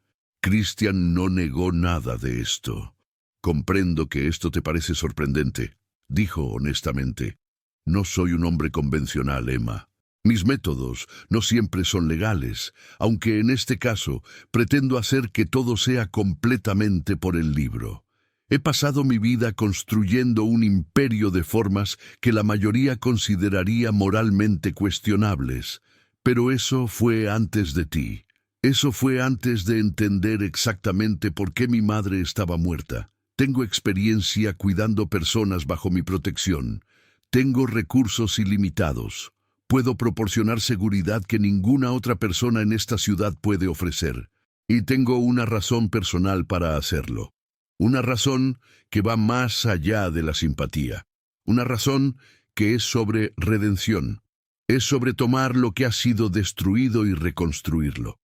Speaker 1: Christian no negó nada de esto. «Comprendo que esto te parece sorprendente», dijo honestamente. «No soy un hombre convencional, Emma. Mis métodos no siempre son legales, aunque en este caso pretendo hacer que todo sea completamente por el libro. He pasado mi vida construyendo un imperio de formas que la mayoría consideraría moralmente cuestionables, pero eso fue antes de ti. Eso fue antes de entender exactamente por qué mi madre estaba muerta. Tengo experiencia cuidando personas bajo mi protección. Tengo recursos ilimitados. Puedo proporcionar seguridad que ninguna otra persona en esta ciudad puede ofrecer. Y tengo una razón personal para hacerlo. Una razón que va más allá de la simpatía. Una razón que es sobre redención. Es sobre tomar lo que ha sido destruido y reconstruirlo.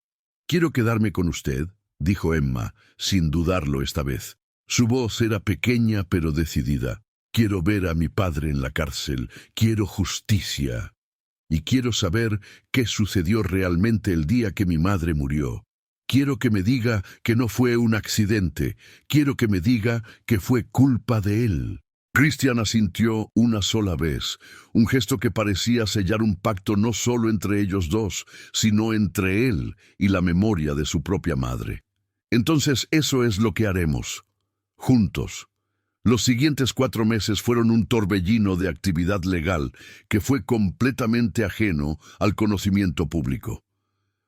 Speaker 1: «Quiero quedarme con usted», dijo Emma, sin dudarlo esta vez. Su voz era pequeña pero decidida. «Quiero ver a mi padre en la cárcel. Quiero justicia. Y quiero saber qué sucedió realmente el día que mi madre murió. Quiero que me diga que no fue un accidente. Quiero que me diga que fue culpa de él». Christian asintió una sola vez, un gesto que parecía sellar un pacto no solo entre ellos dos, sino entre él y la memoria de su propia madre. «Entonces eso es lo que haremos. Juntos». Los siguientes 4 meses fueron un torbellino de actividad legal que fue completamente ajeno al conocimiento público.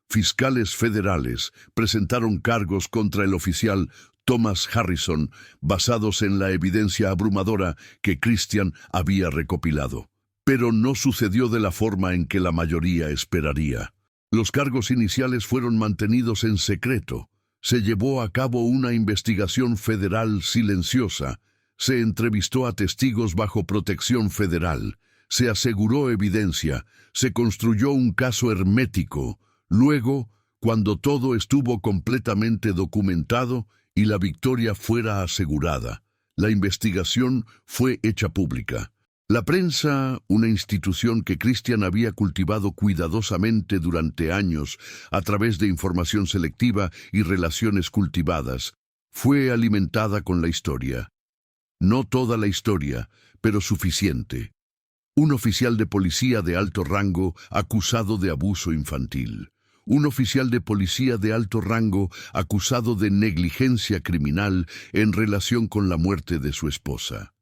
Speaker 1: Fiscales federales presentaron cargos contra el oficial Thomas Harrison, basados en la evidencia abrumadora que Christian había recopilado. Pero no sucedió de la forma en que la mayoría esperaría. Los cargos iniciales fueron mantenidos en secreto. Se llevó a cabo una investigación federal silenciosa. Se entrevistó a testigos bajo protección federal. Se aseguró evidencia. Se construyó un caso hermético. Luego, cuando todo estuvo completamente documentado y la victoria fuera asegurada, la investigación fue hecha pública. La prensa, una institución que Christian había cultivado cuidadosamente durante años a través de información selectiva y relaciones cultivadas, fue alimentada con la historia. No toda la historia, pero suficiente. Un oficial de policía de alto rango acusado de abuso infantil. Un oficial de policía de alto rango acusado de negligencia criminal en relación con la muerte de su esposa.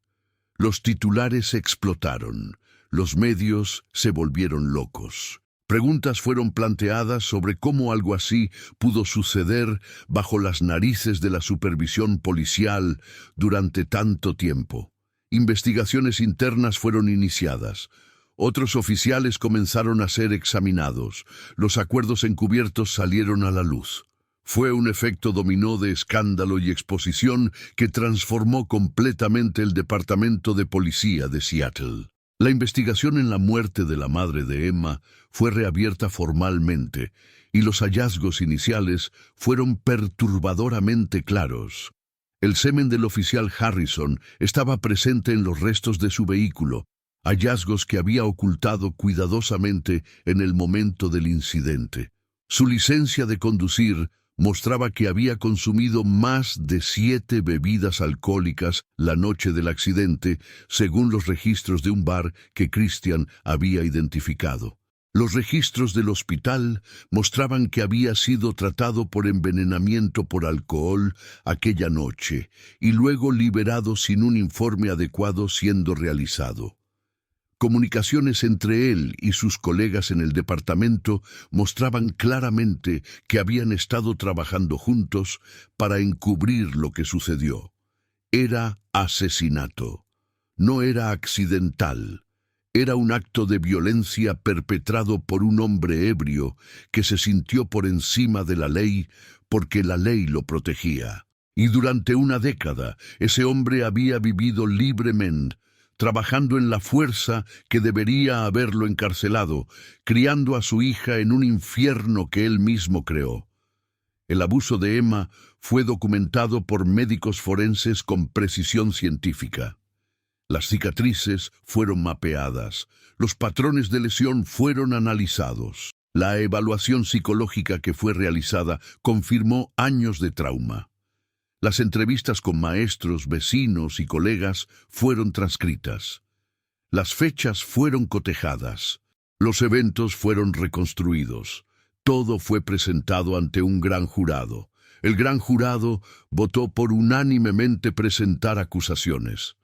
Speaker 1: Los titulares explotaron. Los medios se volvieron locos. Preguntas fueron planteadas sobre cómo algo así pudo suceder bajo las narices de la supervisión policial durante tanto tiempo. Investigaciones internas fueron iniciadas. Otros oficiales comenzaron a ser examinados. Los acuerdos encubiertos salieron a la luz. Fue un efecto dominó de escándalo y exposición que transformó completamente el Departamento de Policía de Seattle. La investigación en la muerte de la madre de Emma fue reabierta formalmente, y los hallazgos iniciales fueron perturbadoramente claros. El semen del oficial Harrison estaba presente en los restos de su vehículo, hallazgos que había ocultado cuidadosamente en el momento del incidente. Su licencia de conducir mostraba que había consumido más de 7 bebidas alcohólicas la noche del accidente, según los registros de un bar que Christian había identificado. Los registros del hospital mostraban que había sido tratado por envenenamiento por alcohol aquella noche y luego liberado sin un informe adecuado siendo realizado. Comunicaciones entre él y sus colegas en el departamento mostraban claramente que habían estado trabajando juntos para encubrir lo que sucedió. Era asesinato. No era accidental. Era un acto de violencia perpetrado por un hombre ebrio que se sintió por encima de la ley porque la ley lo protegía. Y durante una década, ese hombre había vivido libremente, trabajando en la fuerza que debería haberlo encarcelado, criando a su hija en un infierno que él mismo creó. El abuso de Emma fue documentado por médicos forenses con precisión científica. Las cicatrices fueron mapeadas, los patrones de lesión fueron analizados. La evaluación psicológica que fue realizada confirmó años de trauma. Las entrevistas con maestros, vecinos y colegas fueron transcritas. Las fechas fueron cotejadas. Los eventos fueron reconstruidos. Todo fue presentado ante un gran jurado. El gran jurado votó por unánimemente presentar acusaciones.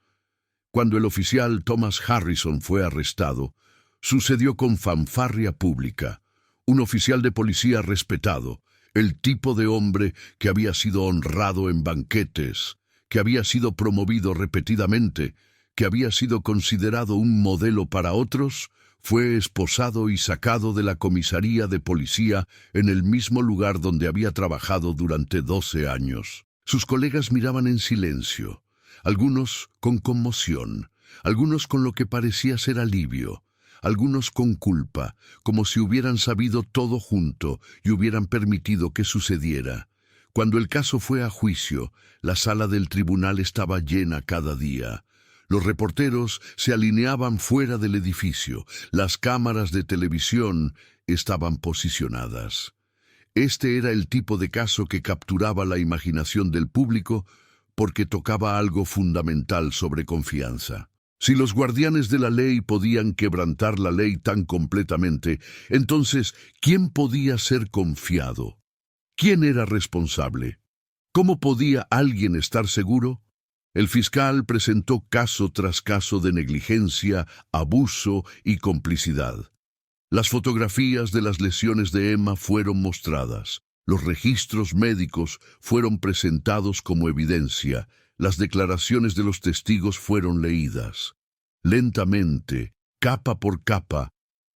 Speaker 1: Cuando el oficial Thomas Harrison fue arrestado, sucedió con fanfarria pública. Un oficial de policía respetado, el tipo de hombre que había sido honrado en banquetes, que había sido promovido repetidamente, que había sido considerado un modelo para otros, fue esposado y sacado de la comisaría de policía en el mismo lugar donde había trabajado durante 12 años. Sus colegas miraban en silencio, algunos con conmoción, algunos con lo que parecía ser alivio, algunos con culpa, como si hubieran sabido todo junto y hubieran permitido que sucediera. Cuando el caso fue a juicio, la sala del tribunal estaba llena cada día. Los reporteros se alineaban fuera del edificio, las cámaras de televisión estaban posicionadas. Este era el tipo de caso que capturaba la imaginación del público porque tocaba algo fundamental sobre confianza. Si los guardianes de la ley podían quebrantar la ley tan completamente, entonces, ¿quién podía ser confiado? ¿Quién era responsable? ¿Cómo podía alguien estar seguro? El fiscal presentó caso tras caso de negligencia, abuso y complicidad. Las fotografías de las lesiones de Emma fueron mostradas. Los registros médicos fueron presentados como evidencia. Las declaraciones de los testigos fueron leídas. Lentamente, capa por capa,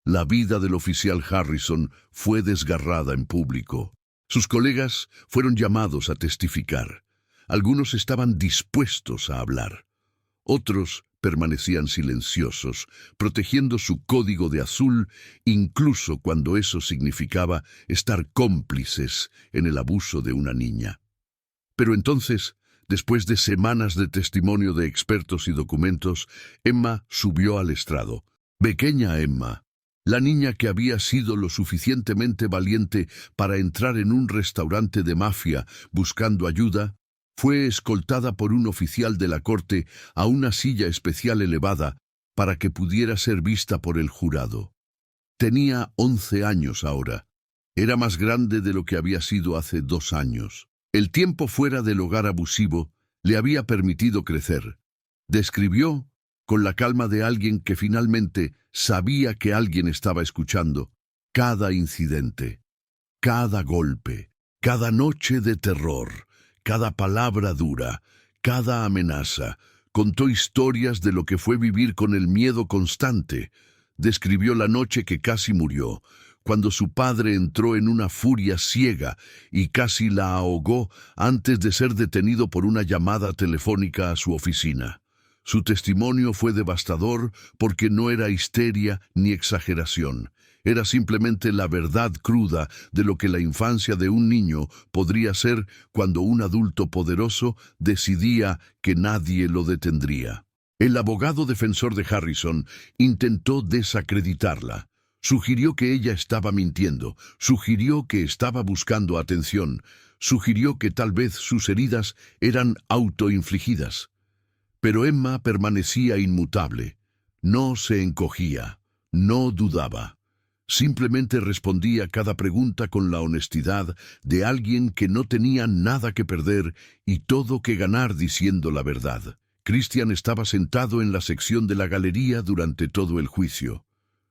Speaker 1: la vida del oficial Harrison fue desgarrada en público. Sus colegas fueron llamados a testificar. Algunos estaban dispuestos a hablar. Otros permanecían silenciosos, protegiendo su código de azul, incluso cuando eso significaba estar cómplices en el abuso de una niña. Pero entonces, después de semanas de testimonio de expertos y documentos, Emma subió al estrado. Pequeña Emma, la niña que había sido lo suficientemente valiente para entrar en un restaurante de mafia buscando ayuda, fue escoltada por un oficial de la corte a una silla especial elevada para que pudiera ser vista por el jurado. Tenía 11 años ahora. Era más grande de lo que había sido hace 2 años. El tiempo fuera del hogar abusivo le había permitido crecer. Describió, con la calma de alguien que finalmente sabía que alguien estaba escuchando, cada incidente, cada golpe, cada noche de terror, cada palabra dura, cada amenaza. Contó historias de lo que fue vivir con el miedo constante. Describió la noche que casi murió, cuando su padre entró en una furia ciega y casi la ahogó antes de ser detenido por una llamada telefónica a su oficina. Su testimonio fue devastador porque no era histeria ni exageración. Era simplemente la verdad cruda de lo que la infancia de un niño podría ser cuando un adulto poderoso decidía que nadie lo detendría. El abogado defensor de Harrison intentó desacreditarla. Sugirió que ella estaba mintiendo, sugirió que estaba buscando atención, sugirió que tal vez sus heridas eran autoinfligidas. Pero Emma permanecía inmutable. No se encogía, no dudaba. Simplemente respondía cada pregunta con la honestidad de alguien que no tenía nada que perder y todo que ganar diciendo la verdad. Christian estaba sentado en la sección de la galería durante todo el juicio.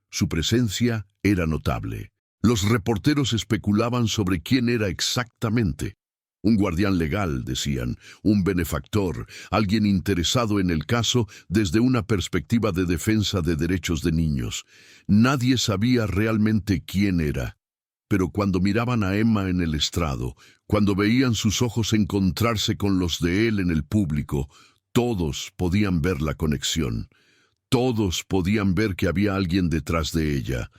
Speaker 1: Su presencia era notable. Los reporteros especulaban sobre quién era exactamente. Un guardián legal, decían, un benefactor, alguien interesado en el caso desde una perspectiva de defensa de derechos de niños. Nadie sabía realmente quién era. Pero cuando miraban a Emma en el estrado, cuando veían sus ojos encontrarse con los de él en el público, todos podían ver la conexión. Todos podían ver que había alguien detrás de ella,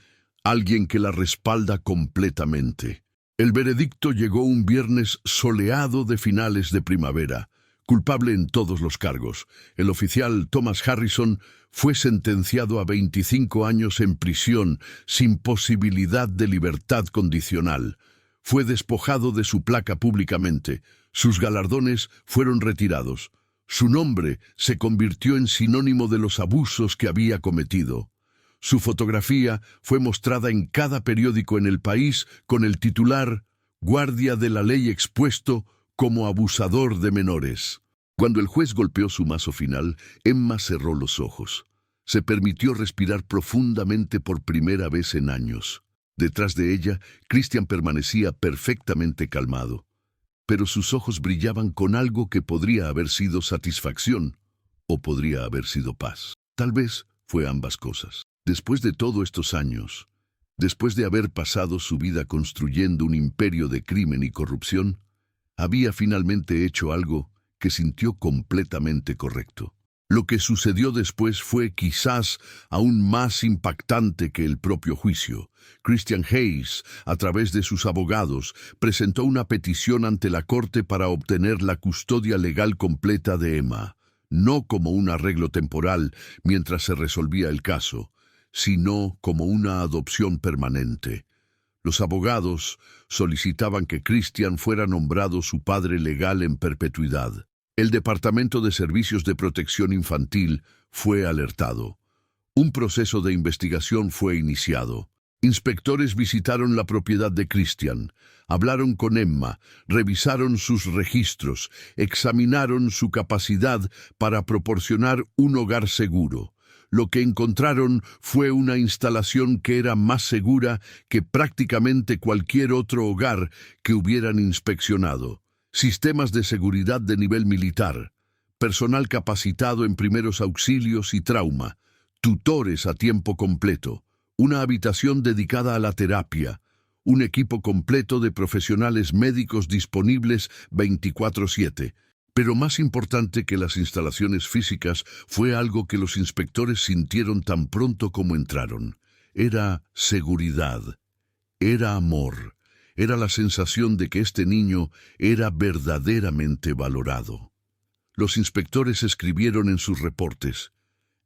Speaker 1: alguien que la respalda completamente. El veredicto llegó un viernes soleado de finales de primavera, culpable en todos los cargos. El oficial Thomas Harrison fue sentenciado a 25 años en prisión sin posibilidad de libertad condicional. Fue despojado de su placa públicamente. Sus galardones fueron retirados. Su nombre se convirtió en sinónimo de los abusos que había cometido. Su fotografía fue mostrada en cada periódico en el país con el titular «Guardia de la ley expuesto como abusador de menores». Cuando el juez golpeó su mazo final, Emma cerró los ojos. Se permitió respirar profundamente por primera vez en años. Detrás de ella, Christian permanecía perfectamente calmado. Pero sus ojos brillaban con algo que podría haber sido satisfacción o podría haber sido paz. Tal vez fue ambas cosas. Después de todos estos años, después de haber pasado su vida construyendo un imperio de crimen y corrupción, había finalmente hecho algo que sintió completamente correcto. Lo que sucedió después fue quizás aún más impactante que el propio juicio. Christian Hayes, a través de sus abogados, presentó una petición ante la corte para obtener la custodia legal completa de Emma, no como un arreglo temporal mientras se resolvía el caso, sino como una adopción permanente. Los abogados solicitaban que Christian fuera nombrado su padre legal en perpetuidad. El Departamento de Servicios de Protección Infantil fue alertado. Un proceso de investigación fue iniciado. Inspectores visitaron la propiedad de Christian, hablaron con Emma, revisaron sus registros, examinaron su capacidad para proporcionar un hogar seguro. Lo que encontraron fue una instalación que era más segura que prácticamente cualquier otro hogar que hubieran inspeccionado. Sistemas de seguridad de nivel militar, personal capacitado en primeros auxilios y trauma, tutores a tiempo completo, una habitación dedicada a la terapia, un equipo completo de profesionales médicos disponibles 24/7. Pero más importante que las instalaciones físicas fue algo que los inspectores sintieron tan pronto como entraron. Era seguridad, era amor. Era la sensación de que este niño era verdaderamente valorado. Los inspectores escribieron en sus reportes: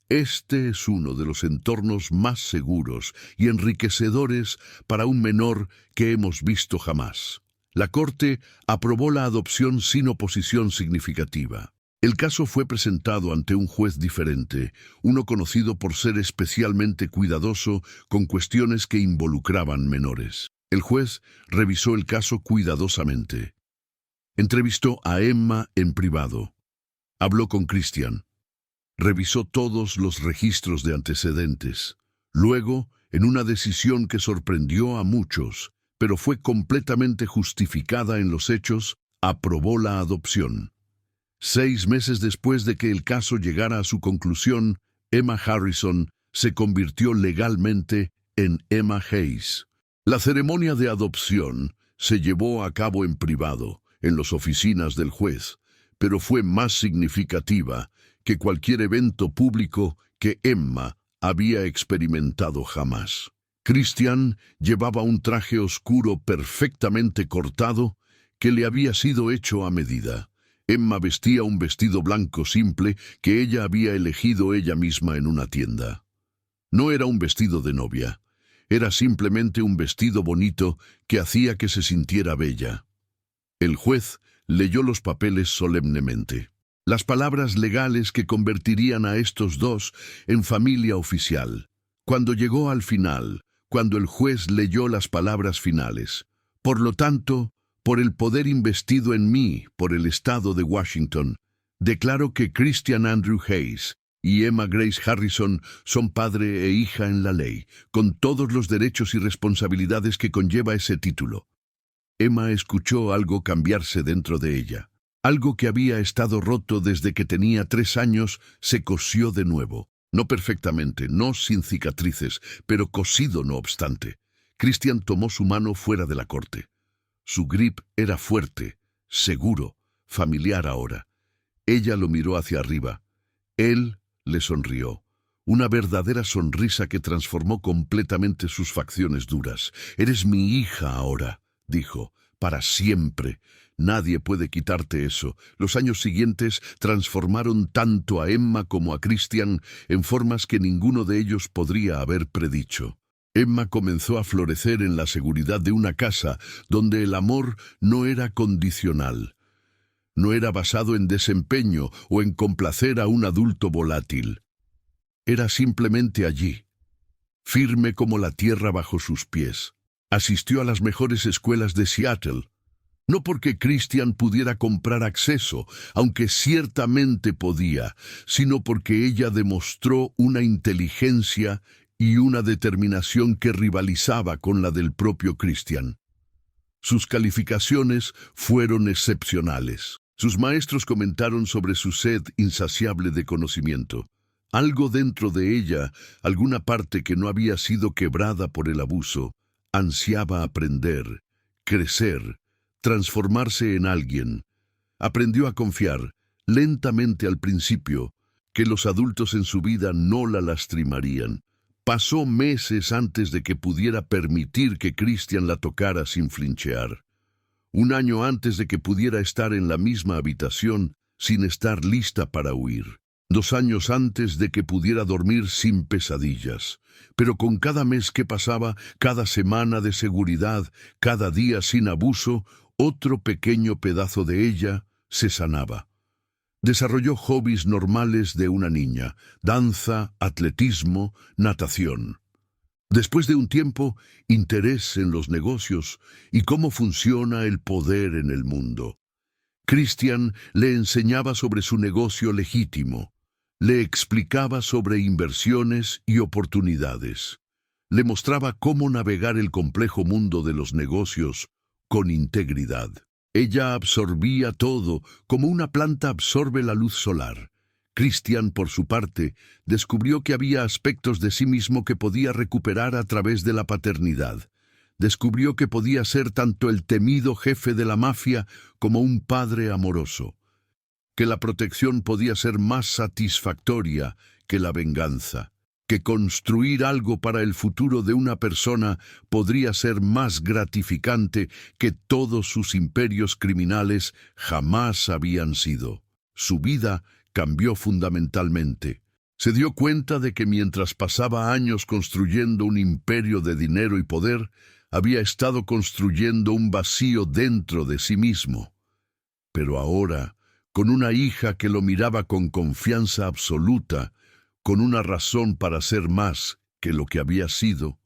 Speaker 1: "Este es uno de los entornos más seguros y enriquecedores para un menor que hemos visto jamás". La Corte aprobó la adopción sin oposición significativa. El caso fue presentado ante un juez diferente, uno conocido por ser especialmente cuidadoso con cuestiones que involucraban menores. El juez revisó el caso cuidadosamente. Entrevistó a Emma en privado. Habló con Christian. Revisó todos los registros de antecedentes. Luego, en una decisión que sorprendió a muchos, pero fue completamente justificada en los hechos, aprobó la adopción. 6 meses después de que el caso llegara a su conclusión, Emma Harrison se convirtió legalmente en Emma Hayes. La ceremonia de adopción se llevó a cabo en privado, en las oficinas del juez, pero fue más significativa que cualquier evento público que Emma había experimentado jamás. Christian llevaba un traje oscuro perfectamente cortado que le había sido hecho a medida. Emma vestía un vestido blanco simple que ella había elegido ella misma en una tienda. No era un vestido de novia. Era simplemente un vestido bonito que hacía que se sintiera bella. El juez leyó los papeles solemnemente. Las palabras legales que convertirían a estos dos en familia oficial. Cuando llegó al final, cuando el juez leyó las palabras finales: "Por lo tanto, por el poder investido en mí por el Estado de Washington, declaro que Christian Andrew Hayes y Emma Grace Harrison son padre e hija en la ley, con todos los derechos y responsabilidades que conlleva ese título". Emma escuchó algo cambiarse dentro de ella. Algo que había estado roto desde que tenía 3 años se cosió de nuevo. No perfectamente, no sin cicatrices, pero cosido no obstante. Christian tomó su mano fuera de la corte. Su grip era fuerte, seguro, familiar ahora. Ella lo miró hacia arriba. Él le sonrió. Una verdadera sonrisa que transformó completamente sus facciones duras. «Eres mi hija ahora», dijo, «para siempre. Nadie puede quitarte eso». Los años siguientes transformaron tanto a Emma como a Christian en formas que ninguno de ellos podría haber predicho. Emma comenzó a florecer en la seguridad de una casa donde el amor no era condicional. No era basado en desempeño o en complacer a un adulto volátil. Era simplemente allí, firme como la tierra bajo sus pies. Asistió a las mejores escuelas de Seattle. No porque Christian pudiera comprar acceso, aunque ciertamente podía, sino porque ella demostró una inteligencia y una determinación que rivalizaba con la del propio Christian. Sus calificaciones fueron excepcionales. Sus maestros comentaron sobre su sed insaciable de conocimiento. Algo dentro de ella, alguna parte que no había sido quebrada por el abuso, ansiaba aprender, crecer, transformarse en alguien. Aprendió a confiar, lentamente al principio, que los adultos en su vida no la lastimarían. Pasó meses antes de que pudiera permitir que Christian la tocara sin flinchear. Un año antes de que pudiera estar en la misma habitación sin estar lista para huir. 2 años antes de que pudiera dormir sin pesadillas. Pero con cada mes que pasaba, cada semana de seguridad, cada día sin abuso, otro pequeño pedazo de ella se sanaba. Desarrolló hobbies normales de una niña: danza, atletismo, natación. Después de un tiempo, interés en los negocios y cómo funciona el poder en el mundo. Christian le enseñaba sobre su negocio legítimo. Le explicaba sobre inversiones y oportunidades. Le mostraba cómo navegar el complejo mundo de los negocios con integridad. Ella absorbía todo como una planta absorbe la luz solar. Christian, por su parte, descubrió que había aspectos de sí mismo que podía recuperar a través de la paternidad. Descubrió que podía ser tanto el temido jefe de la mafia como un padre amoroso. Que la protección podía ser más satisfactoria que la venganza. Que construir algo para el futuro de una persona podría ser más gratificante que todos sus imperios criminales jamás habían sido. Su vida cambió fundamentalmente. Se dio cuenta de que mientras pasaba años construyendo un imperio de dinero y poder, había estado construyendo un vacío dentro de sí mismo. Pero ahora, con una hija que lo miraba con confianza absoluta, con una razón para ser más que lo que había sido,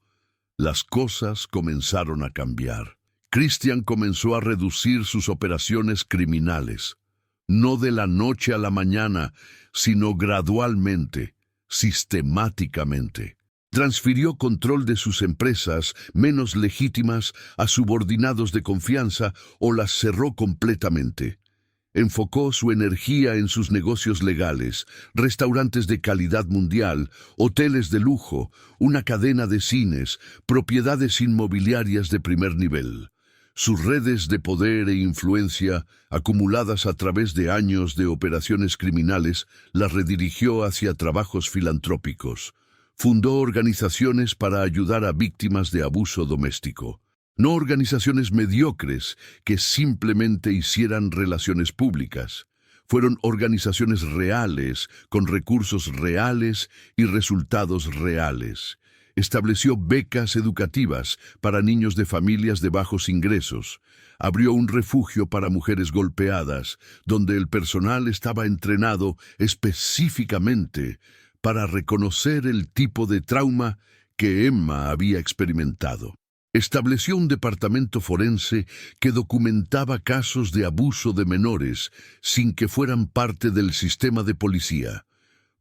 Speaker 1: las cosas comenzaron a cambiar. Christian comenzó a reducir sus operaciones criminales. No de la noche a la mañana, sino gradualmente, sistemáticamente. Transfirió control de sus empresas menos legítimas a subordinados de confianza o las cerró completamente. Enfocó su energía en sus negocios legales: restaurantes de calidad mundial, hoteles de lujo, una cadena de cines, propiedades inmobiliarias de primer nivel. Sus redes de poder e influencia, acumuladas a través de años de operaciones criminales, las redirigió hacia trabajos filantrópicos. Fundó organizaciones para ayudar a víctimas de abuso doméstico. No organizaciones mediocres que simplemente hicieran relaciones públicas. Fueron organizaciones reales, con recursos reales y resultados reales. Estableció becas educativas para niños de familias de bajos ingresos. Abrió un refugio para mujeres golpeadas, donde el personal estaba entrenado específicamente para reconocer el tipo de trauma que Emma había experimentado. Estableció un departamento forense que documentaba casos de abuso de menores sin que fueran parte del sistema de policía.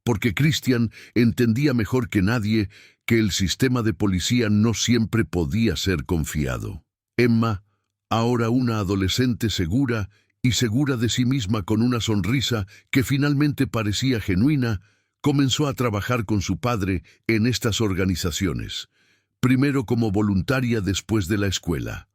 Speaker 1: Porque Christian entendía mejor que nadie que el sistema de policía no siempre podía ser confiado. Emma, ahora una adolescente segura y segura de sí misma con una sonrisa que finalmente parecía genuina, comenzó a trabajar con su padre en estas organizaciones. Primero como voluntaria después de la escuela.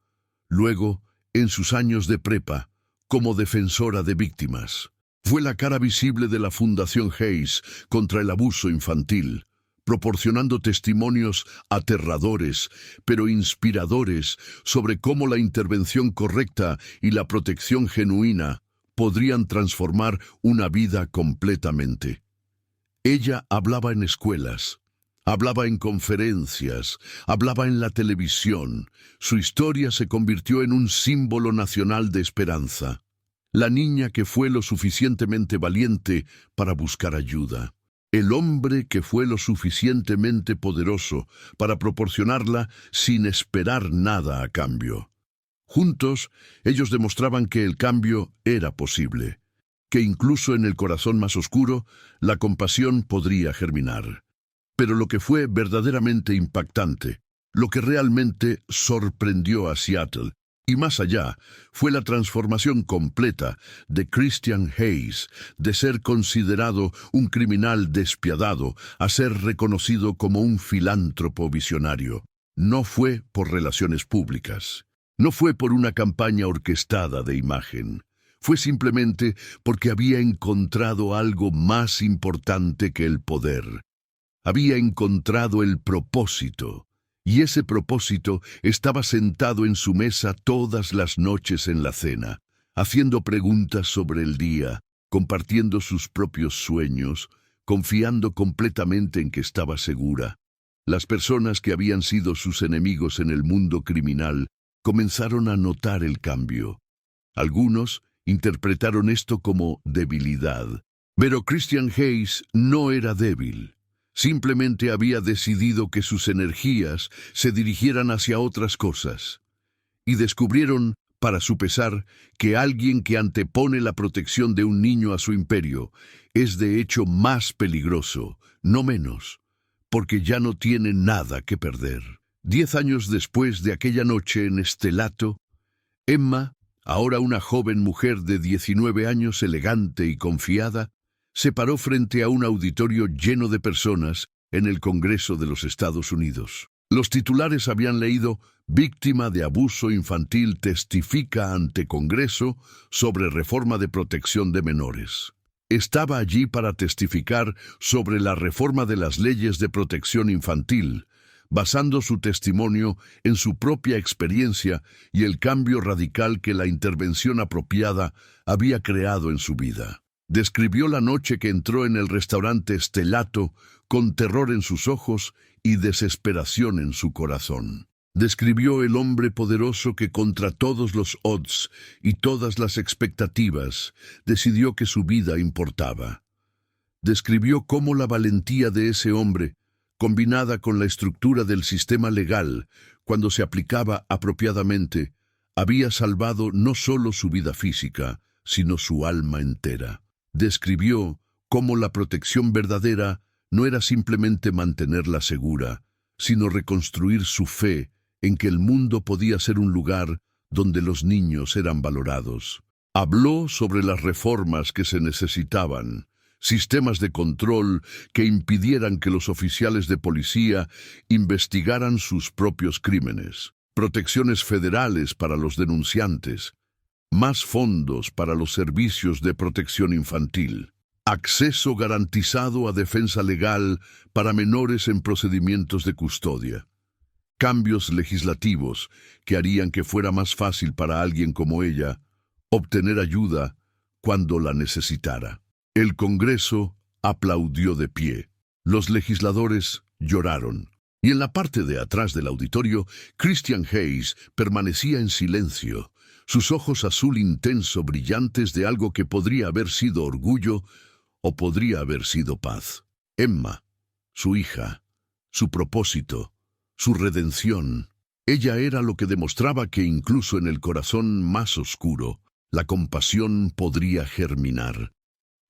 Speaker 1: Luego, en sus años de prepa, como defensora de víctimas. Fue la cara visible de la Fundación Hayes contra el abuso infantil, proporcionando testimonios aterradores, pero inspiradores, sobre cómo la intervención correcta y la protección genuina podrían transformar una vida completamente. Ella hablaba en escuelas, hablaba en conferencias, hablaba en la televisión. Su historia se convirtió en un símbolo nacional de esperanza. La niña que fue lo suficientemente valiente para buscar ayuda. El hombre que fue lo suficientemente poderoso para proporcionarla sin esperar nada a cambio. Juntos, ellos demostraban que el cambio era posible, que incluso en el corazón más oscuro, la compasión podría germinar. Pero lo que fue verdaderamente impactante, lo que realmente sorprendió a Seattle, Y más allá, fue la transformación completa de Christian Hayes, de ser considerado un criminal despiadado a ser reconocido como un filántropo visionario. No fue por relaciones públicas, no fue por una campaña orquestada de imagen, fue simplemente porque había encontrado algo más importante que el poder. Había encontrado el propósito. Y ese propósito estaba sentado en su mesa todas las noches en la cena, haciendo preguntas sobre el día, compartiendo sus propios sueños, confiando completamente en que estaba segura. Las personas que habían sido sus enemigos en el mundo criminal comenzaron a notar el cambio. Algunos interpretaron esto como debilidad, pero Christian Hayes no era débil. Simplemente había decidido que sus energías se dirigieran hacia otras cosas. Y descubrieron, para su pesar, que alguien que antepone la protección de un niño a su imperio es de hecho más peligroso, no menos, porque ya no tiene nada que perder. 10 años después de aquella noche en Stelato, Emma, ahora una joven mujer de 19 años elegante y confiada, se paró frente a un auditorio lleno de personas en el Congreso de los Estados Unidos. Los titulares habían leído: víctima de abuso infantil testifica ante Congreso sobre reforma de protección de menores. Estaba allí para testificar sobre la reforma de las leyes de protección infantil, basando su testimonio en su propia experiencia y el cambio radical que la intervención apropiada había creado en su vida. Describió la noche que entró en el restaurante Stelato con terror en sus ojos y desesperación en su corazón. Describió el hombre poderoso que contra todos los odds y todas las expectativas decidió que su vida importaba. Describió cómo la valentía de ese hombre, combinada con la estructura del sistema legal, cuando se aplicaba apropiadamente, había salvado no solo su vida física, sino su alma entera. Describió cómo la protección verdadera no era simplemente mantenerla segura, sino reconstruir su fe en que el mundo podía ser un lugar donde los niños eran valorados. Habló sobre las reformas que se necesitaban, sistemas de control que impidieran que los oficiales de policía investigaran sus propios crímenes, protecciones federales para los denunciantes, más fondos para los servicios de protección infantil, acceso garantizado a defensa legal para menores en procedimientos de custodia, cambios legislativos que harían que fuera más fácil para alguien como ella obtener ayuda cuando la necesitara. El Congreso aplaudió de pie. Los legisladores lloraron. Y en la parte de atrás del auditorio, Christian Hayes permanecía en silencio, sus ojos azul intenso brillantes de algo que podría haber sido orgullo o podría haber sido paz. Emma, su hija, su propósito, su redención. Ella era lo que demostraba que incluso en el corazón más oscuro, la compasión podría germinar.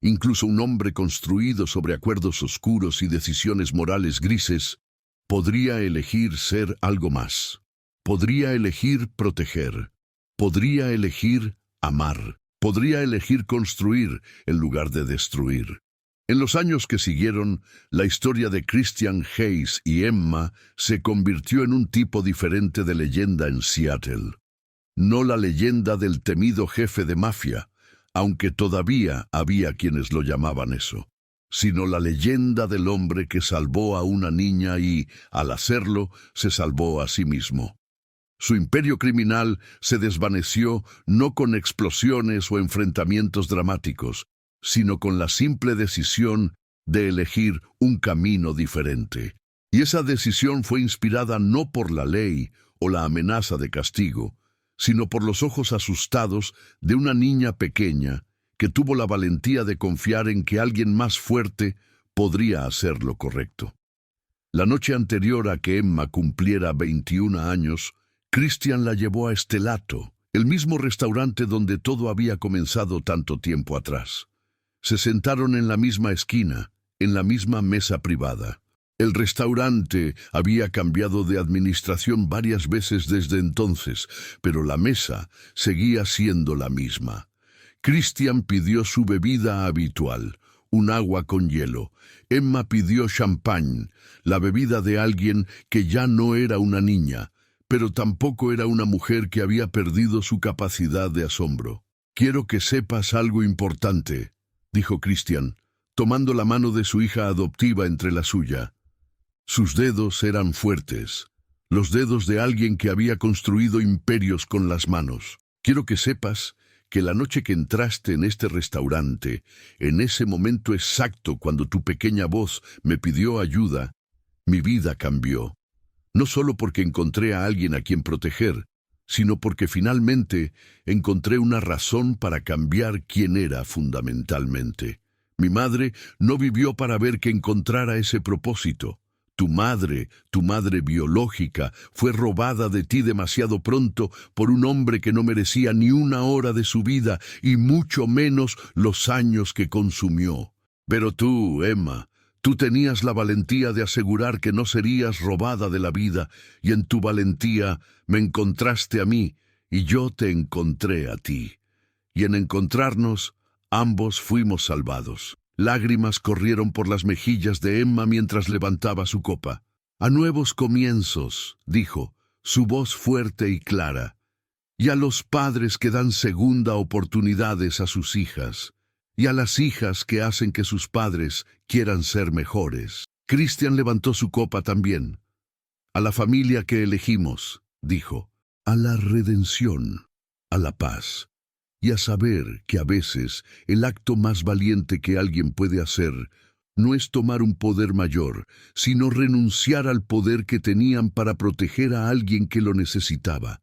Speaker 1: Incluso un hombre construido sobre acuerdos oscuros y decisiones morales grises podría elegir ser algo más. Podría elegir proteger. Podría elegir amar. Podría elegir construir en lugar de destruir. En los años que siguieron, la historia de Christian Hayes y Emma se convirtió en un tipo diferente de leyenda en Seattle. No la leyenda del temido jefe de mafia, aunque todavía había quienes lo llamaban eso, sino la leyenda del hombre que salvó a una niña y, al hacerlo, se salvó a sí mismo. Su imperio criminal se desvaneció no con explosiones o enfrentamientos dramáticos, sino con la simple decisión de elegir un camino diferente. Y esa decisión fue inspirada no por la ley o la amenaza de castigo, sino por los ojos asustados de una niña pequeña que tuvo la valentía de confiar en que alguien más fuerte podría hacer lo correcto. La noche anterior a que Emma cumpliera 21 años, Christian la llevó a Stelato, el mismo restaurante donde todo había comenzado tanto tiempo atrás. Se sentaron en la misma esquina, en la misma mesa privada. El restaurante había cambiado de administración varias veces desde entonces, pero la mesa seguía siendo la misma. Christian pidió su bebida habitual, un agua con hielo. Emma pidió champán, la bebida de alguien que ya no era una niña, pero tampoco era una mujer que había perdido su capacidad de asombro. «Quiero que sepas algo importante», dijo Christian, tomando la mano de su hija adoptiva entre la suya. Sus dedos eran fuertes, los dedos de alguien que había construido imperios con las manos. «Quiero que sepas que la noche que entraste en este restaurante, en ese momento exacto cuando tu pequeña voz me pidió ayuda, mi vida cambió. No solo porque encontré a alguien a quien proteger, sino porque finalmente encontré una razón para cambiar quién era fundamentalmente. Mi madre no vivió para ver que encontrara ese propósito. Tu madre biológica, fue robada de ti demasiado pronto por un hombre que no merecía ni una hora de su vida y mucho menos los años que consumió. Pero tú, Emma, tú tenías la valentía de asegurar que no serías robada de la vida, y en tu valentía me encontraste a mí y yo te encontré a ti. Y en encontrarnos, ambos fuimos salvados. Lágrimas corrieron por las mejillas de Emma mientras levantaba su copa. «A nuevos comienzos», dijo, su voz fuerte y clara, «y a los padres que dan segunda oportunidades a sus hijas, y a las hijas que hacen que sus padres quieran ser mejores». Christian levantó su copa también. «A la familia que elegimos», dijo, «a la redención, a la paz». Y a saber que a veces el acto más valiente que alguien puede hacer no es tomar un poder mayor, sino renunciar al poder que tenían para proteger a alguien que lo necesitaba.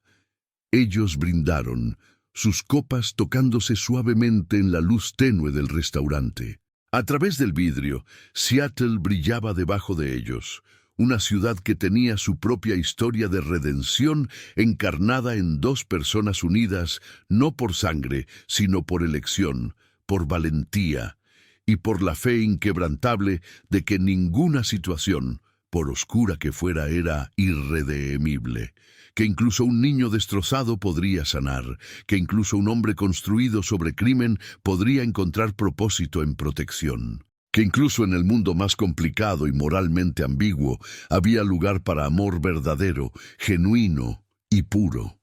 Speaker 1: Ellos brindaron, sus copas tocándose suavemente en la luz tenue del restaurante. A través del vidrio, Seattle brillaba debajo de ellos, una ciudad que tenía su propia historia de redención encarnada en dos personas unidas, no por sangre, sino por elección, por valentía y por la fe inquebrantable de que ninguna situación, por oscura que fuera, era irredimible, que incluso un niño destrozado podría sanar, que incluso un hombre construido sobre crimen podría encontrar propósito en protección, que incluso en el mundo más complicado y moralmente ambiguo había lugar para amor verdadero, genuino y puro.